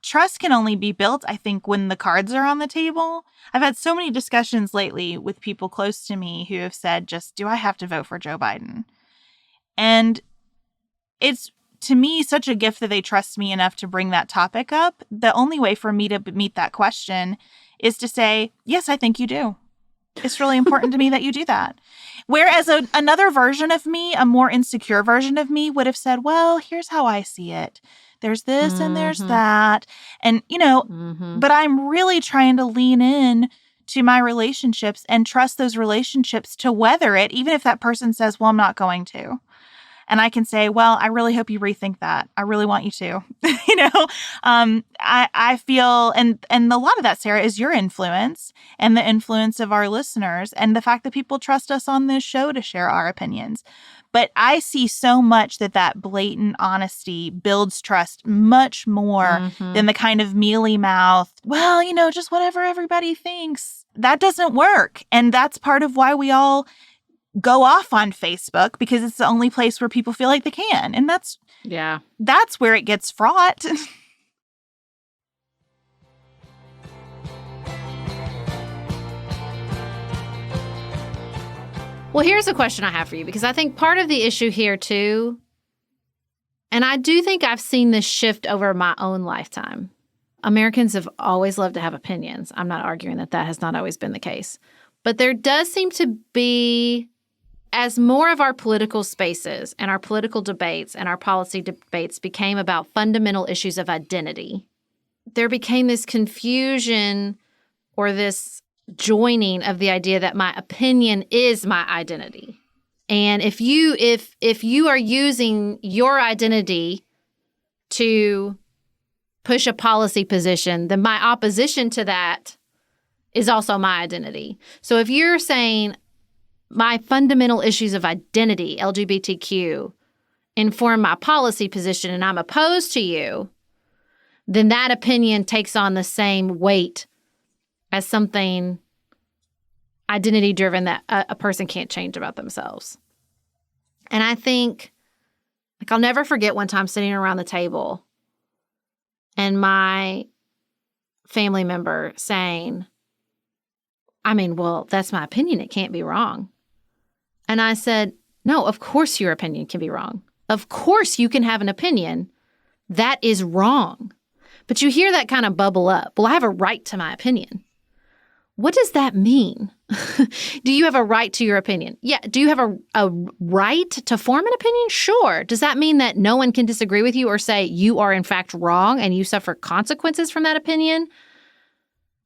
Trust can only be built, I think, when the cards are on the table. I've had so many discussions lately with people close to me who have said, just, do I have to vote for Joe Biden? And it's, to me, such a gift that they trust me enough to bring that topic up. The only way for me to meet that question is to say, yes, I think you do. It's really important to me that you do that. Whereas another version of me, a more insecure version of me, would have said, well, here's how I see it. There's this and there's that. And, but I'm really trying to lean in to my relationships and trust those relationships to weather it, even if that person says, well, I'm not going to. And I can say, well, I really hope you rethink that. I really want you to. I feel, and a lot of that, Sarah, is your influence and the influence of our listeners and the fact that people trust us on this show to share our opinions. But I see so much that blatant honesty builds trust much more than the kind of mealy-mouthed, well, just whatever everybody thinks. That doesn't work. And that's part of why we all go off on Facebook, because it's the only place where people feel like they can. And that's where it gets fraught. Well, here's a question I have for you, because I think part of the issue here too, and I do think I've seen this shift over my own lifetime. Americans have always loved to have opinions. I'm not arguing that has not always been the case. But there does seem to be, as more of our political spaces and our political debates and our policy debates became about fundamental issues of identity, there became this confusion or this joining of the idea that my opinion is my identity. And if you are using your identity to push a policy position, then my opposition to that is also my identity. So if you're saying my fundamental issues of identity, LGBTQ, inform my policy position and I'm opposed to you, then that opinion takes on the same weight as something identity-driven that a person can't change about themselves. And I think, I'll never forget one time sitting around the table and my family member saying, well, that's my opinion. It can't be wrong. And I said, no, of course your opinion can be wrong. Of course you can have an opinion that is wrong. But you hear that kind of bubble up. Well, I have a right to my opinion. What does that mean? Do you have a right to your opinion? Yeah. Do you have a right to form an opinion? Sure. Does that mean that no one can disagree with you or say you are in fact wrong and you suffer consequences from that opinion?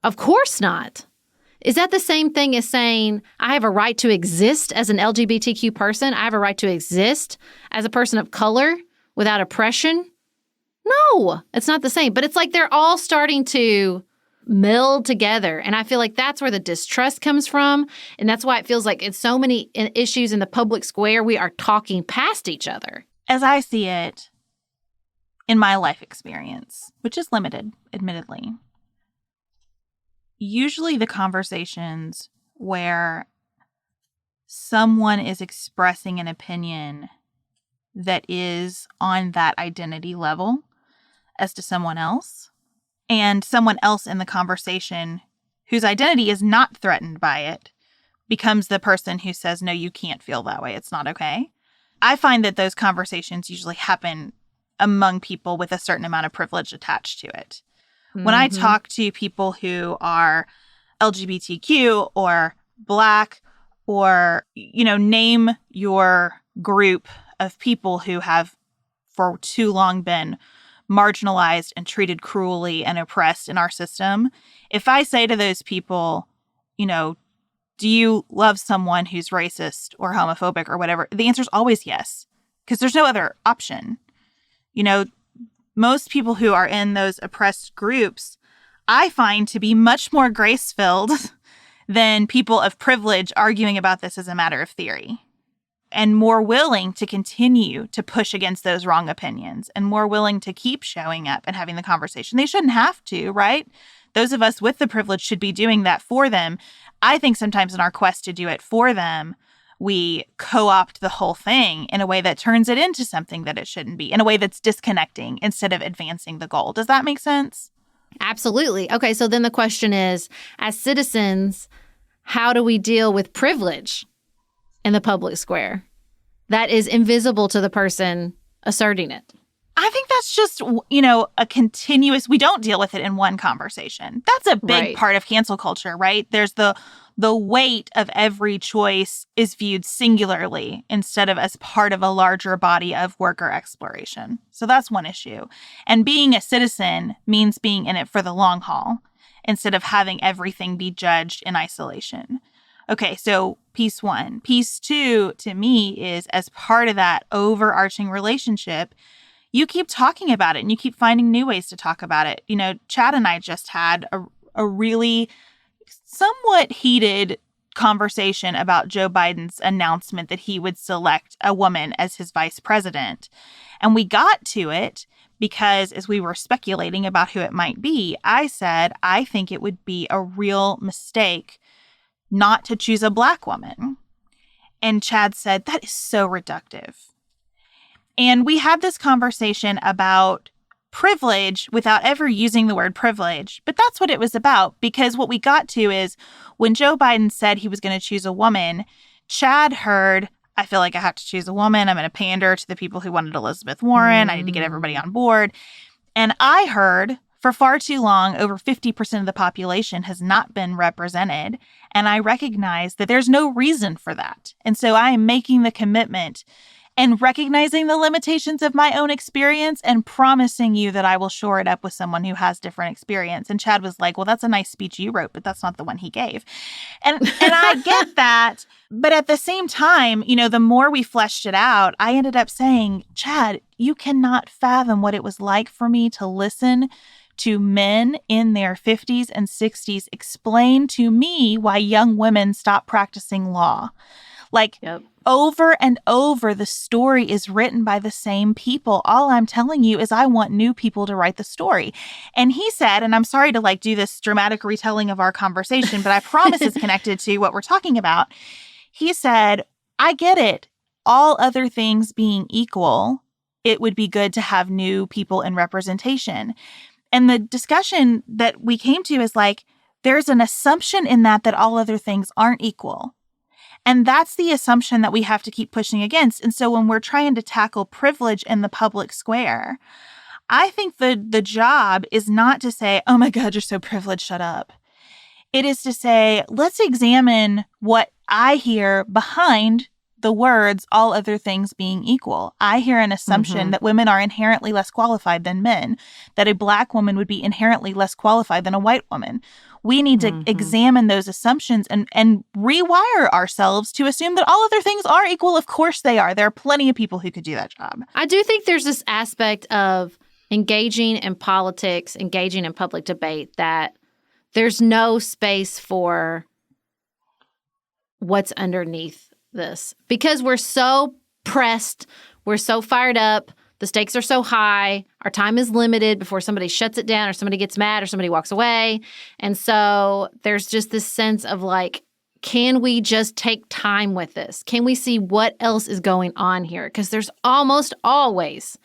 Of course not. Is that the same thing as saying I have a right to exist as an LGBTQ person? I have a right to exist as a person of color without oppression? No, it's not the same. But it's like they're all starting to meld together. And I feel like that's where the distrust comes from. And that's why it feels like in so many issues in the public square, we are talking past each other. As I see it in my life experience, which is limited, admittedly, usually the conversations where someone is expressing an opinion that is on that identity level as to someone else, and someone else in the conversation whose identity is not threatened by it becomes the person who says, no, you can't feel that way. It's not okay. I find that those conversations usually happen among people with a certain amount of privilege attached to it. When I talk to people who are LGBTQ or Black or, name your group of people who have for too long been marginalized and treated cruelly and oppressed in our system, if I say to those people, do you love someone who's racist or homophobic or whatever, the answer is always yes, because there's no other option. Most people who are in those oppressed groups, I find to be much more grace-filled than people of privilege arguing about this as a matter of theory, and more willing to continue to push against those wrong opinions and more willing to keep showing up and having the conversation. They shouldn't have to, right? Those of us with the privilege should be doing that for them. I think sometimes in our quest to do it for them, we co-opt the whole thing in a way that turns it into something that it shouldn't be, in a way that's disconnecting instead of advancing the goal. Does that make sense? Absolutely. Okay, so then the question is, as citizens, how do we deal with privilege in the public square that is invisible to the person asserting it? I think that's just, a continuous, we don't deal with it in one conversation. That's a big part of cancel culture, right? There's the weight of every choice is viewed singularly instead of as part of a larger body of work or exploration. So that's one issue. And being a citizen means being in it for the long haul instead of having everything be judged in isolation. Okay, so piece one. Piece two, to me, is as part of that overarching relationship, you keep talking about it and you keep finding new ways to talk about it. Chad and I just had a really somewhat heated conversation about Joe Biden's announcement that he would select a woman as his vice president. And we got to it because as we were speculating about who it might be, I said, I think it would be a real mistake not to choose a Black woman. And Chad said, that is so reductive. And we had this conversation about privilege without ever using the word privilege. But that's what it was about, because what we got to is when Joe Biden said he was going to choose a woman, Chad heard, I feel like I have to choose a woman. I'm going to pander to the people who wanted Elizabeth Warren. I need to get everybody on board. And I heard, for far too long, over 50% of the population has not been represented. And I recognize that there's no reason for that. And so I am making the commitment and recognizing the limitations of my own experience and promising you that I will shore it up with someone who has different experience. And Chad was like, well, that's a nice speech you wrote, but that's not the one he gave. And I get that. But at the same time, the more we fleshed it out, I ended up saying, Chad, you cannot fathom what it was like for me to listen to men in their 50s and 60s explain to me why young women stop practicing law. Over and over, the story is written by the same people. All I'm telling you is I want new people to write the story. And he said, and I'm sorry to do this dramatic retelling of our conversation, but I promise it's connected to what we're talking about. He said, I get it. All other things being equal, it would be good to have new people in representation. And the discussion that we came to is there's an assumption in that all other things aren't equal. And that's the assumption that we have to keep pushing against. And so when we're trying to tackle privilege in the public square, I think the job is not to say, oh my God, you're so privileged, shut up. It is to say, let's examine what I hear behind the words, all other things being equal. I hear an assumption that women are inherently less qualified than men, that a Black woman would be inherently less qualified than a white woman. We need to examine those assumptions and rewire ourselves to assume that all other things are equal. Of course they are. There are plenty of people who could do that job. I do think there's this aspect of engaging in politics, engaging in public debate, that there's no space for what's underneath this. Because we're so pressed, we're so fired up, the stakes are so high, our time is limited before somebody shuts it down or somebody gets mad or somebody walks away. And so there's just this sense of can we just take time with this? Can we see what else is going on here? Because there's almost always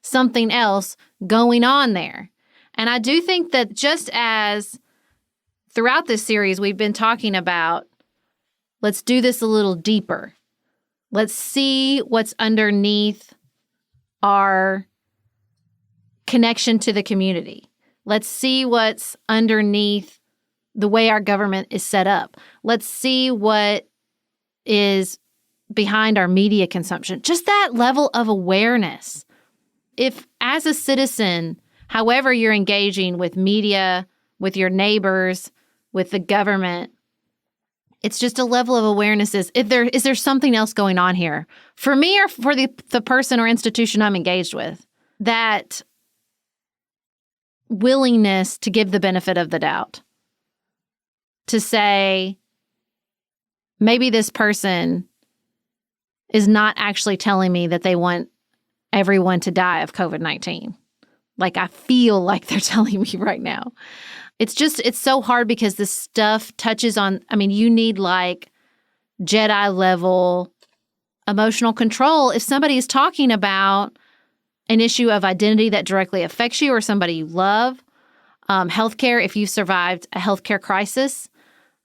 something else going on there. And I do think that just as throughout this series we've been talking about, let's do this a little deeper. Let's see what's underneath our connection to the community. Let's see what's underneath the way our government is set up. Let's see what is behind our media consumption. Just that level of awareness. If as a citizen, however you're engaging with media, with your neighbors, with the government, it's just a level of awareness. Is there something else going on here for me or for the person or institution I'm engaged with? That willingness to give the benefit of the doubt, to say, maybe this person is not actually telling me that they want everyone to die of COVID-19. I feel like they're telling me right now. It's so hard because this stuff touches on, you need Jedi level emotional control. If somebody is talking about an issue of identity that directly affects you or somebody you love, healthcare, if you've survived a healthcare crisis,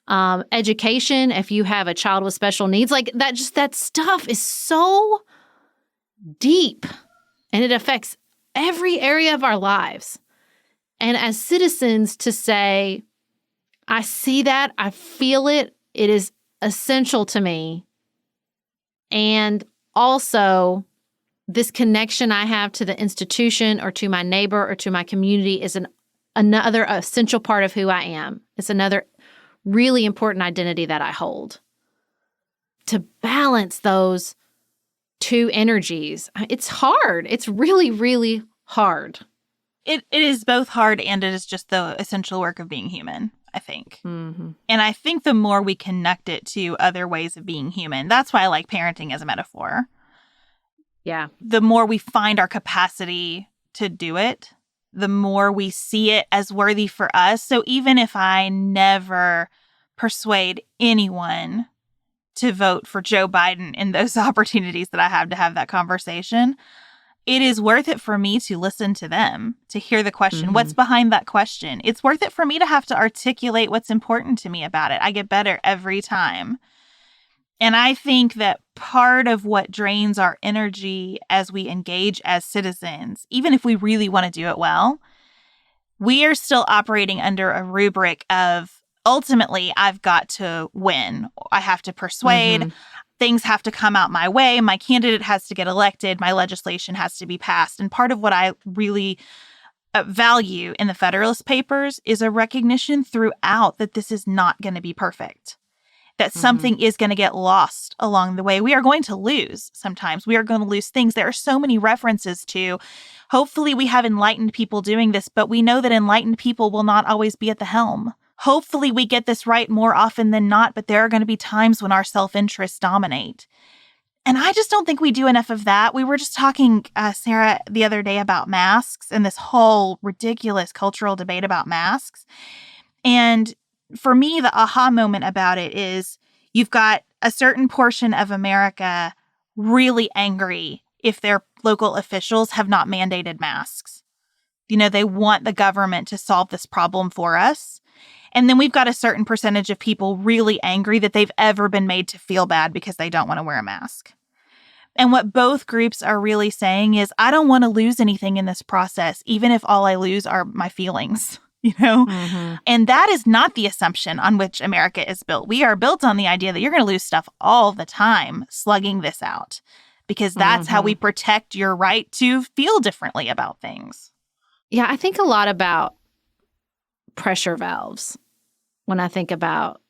education, if you have a child with special needs, that stuff is so deep and it affects every area of our lives. And as citizens to say, I see that, I feel it, it is essential to me. And also, this connection I have to the institution or to my neighbor or to my community is another essential part of who I am. It's another really important identity that I hold. To balance those two energies, it's hard. It's really, really hard. It is both hard and it is just the essential work of being human, I think. Mm-hmm. And I think the more we connect it to other ways of being human, that's why I like parenting as a metaphor. Yeah. The more we find our capacity to do it, the more we see it as worthy for us. So even if I never persuade anyone to vote for Joe Biden in those opportunities that I have to have that conversation, it is worth it for me to listen to them, to hear the question. Mm-hmm. What's behind that question? It's worth it for me to have to articulate what's important to me about it. I get better every time. And I think that part of what drains our energy as we engage as citizens, even if we really want to do it well, we are still operating under a rubric of ultimately, I've got to win. I have to persuade. Mm-hmm. Things have to come out my way. My candidate has to get elected. My legislation has to be passed. And part of what I really value in the Federalist Papers is a recognition throughout that this is not going to be perfect, that something is going to get lost along the way. We are going to lose sometimes. We are going to lose things. There are so many references to, hopefully we have enlightened people doing this, but we know that enlightened people will not always be at the helm. Hopefully we get this right more often than not, but there are going to be times when our self-interests dominate. And I just don't think we do enough of that. We were just talking, Sarah, the other day about masks and this whole ridiculous cultural debate about masks. And for me, the aha moment about it is you've got a certain portion of America really angry if their local officials have not mandated masks. You know, they want the government to solve this problem for us. And then we've got a certain percentage of people really angry that they've ever been made to feel bad because they don't want to wear a mask. And what both groups are really saying is, I don't want to lose anything in this process, even if all I lose are my feelings, you know? Mm-hmm. And that is not the assumption on which America is built. We are built on the idea that you're going to lose stuff all the time slugging this out, because that's how we protect your right to feel differently about things. Yeah, I think a lot about pressure valves when I think about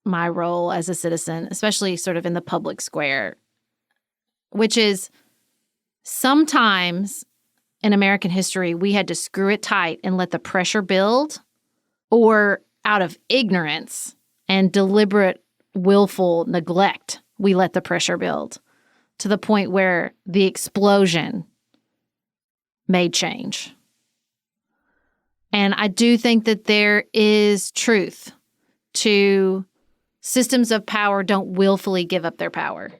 my role as a citizen, especially sort of in the public square, which is sometimes in American history, we had to screw it tight and let the pressure build, or out of ignorance and deliberate, willful neglect, we let the pressure build to the point where the explosion made change. And I do think that there is truth to systems of power don't willfully give up their power.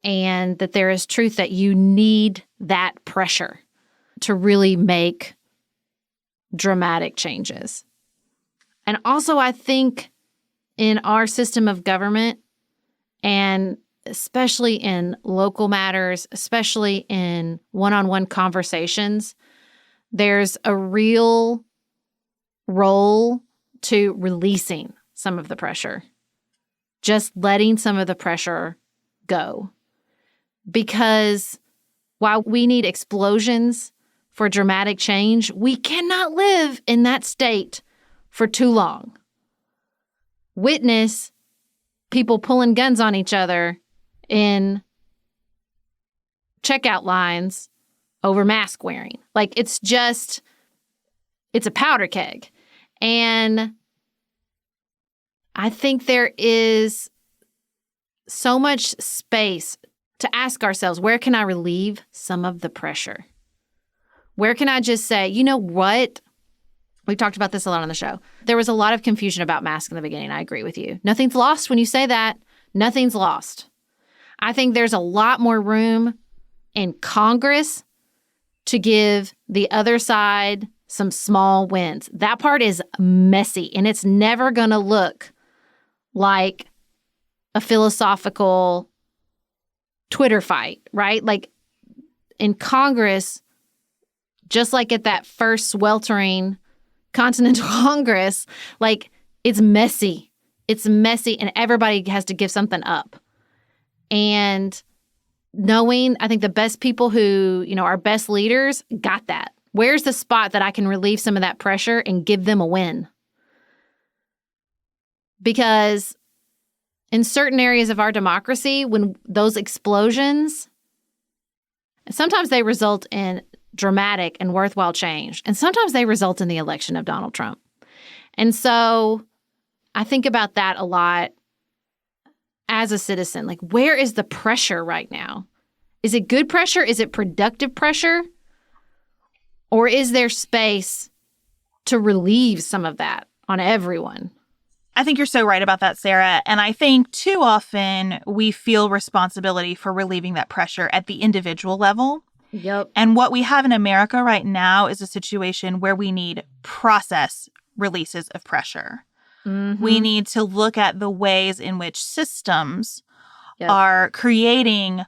And that there is truth that you need that pressure to really make dramatic changes. And also, I think in our system of government, and especially in local matters, especially in one-on-one conversations, there's a real role to releasing some of the pressure, just letting some of the pressure go. Because while we need explosions for dramatic change, we cannot live in that state for too long. Witness people pulling guns on each other in checkout lines over mask wearing. Like, it's a powder keg. And I think there is so much space to ask ourselves, where can I relieve some of the pressure? Where can I just say, you know what? We've talked about this a lot on the show. There was a lot of confusion about masks in the beginning. I agree with you. Nothing's lost when you say that. Nothing's lost. I think there's a lot more room in Congress to give the other side some small wins. That part is messy, and it's never going to look like a philosophical Twitter fight, right? Like, in Congress, just like at that first sweltering Continental Congress, like it's messy. It's messy and everybody has to give something up. And knowing, I think the best people who, our best leaders got that. Where's the spot that I can relieve some of that pressure and give them a win? Because in certain areas of our democracy, when those explosions, sometimes they result in dramatic and worthwhile change. And sometimes they result in the election of Donald Trump. And so I think about that a lot as a citizen. Like, where is the pressure right now? Is it good pressure? Is it productive pressure? Or is there space to relieve some of that on everyone? I think you're so right about that, Sarah. And I think too often we feel responsibility for relieving that pressure at the individual level. Yep. And what we have in America right now is a situation where we need process releases of pressure. Mm-hmm. We need to look at the ways in which systems are creating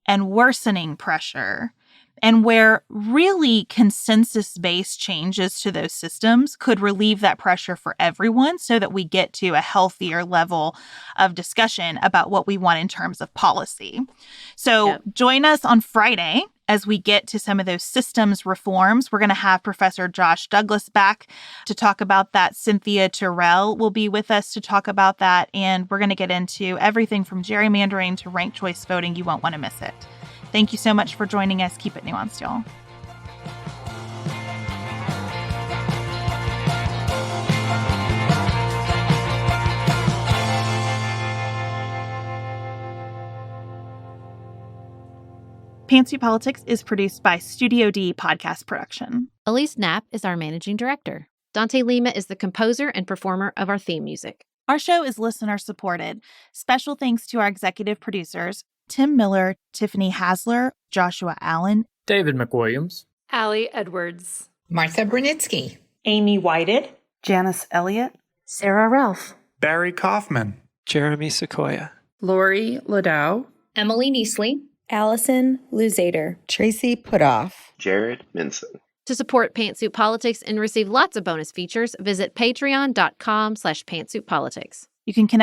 and worsening pressure, and where really consensus-based changes to those systems could relieve that pressure for everyone so that we get to a healthier level of discussion about what we want in terms of policy. So join us on Friday as we get to some of those systems reforms. We're going to have Professor Josh Douglas back to talk about that. Cynthia Terrell will be with us to talk about that. And we're going to get into everything from gerrymandering to ranked choice voting. You won't want to miss it. Thank you so much for joining us. Keep it nuanced, y'all. Pantsuit Politics is produced by Studio D Podcast Production. Elise Knapp is our managing director. Dante Lima is the composer and performer of our theme music. Our show is listener supported. Special thanks to our executive producers, Tim Miller, Tiffany Hasler, Joshua Allen, David McWilliams, Allie Edwards, Martha Brunitsky, Amy Whited, Janice Elliott, Sarah Ralph, Barry Kaufman, Jeremy Sequoia, Lori Ladow, Emily Neasley, Allison Luzader, Tracy Putoff, Jared Minson. To support Pantsuit Politics and receive lots of bonus features, visit patreon.com/pantsuitpolitics. You can connect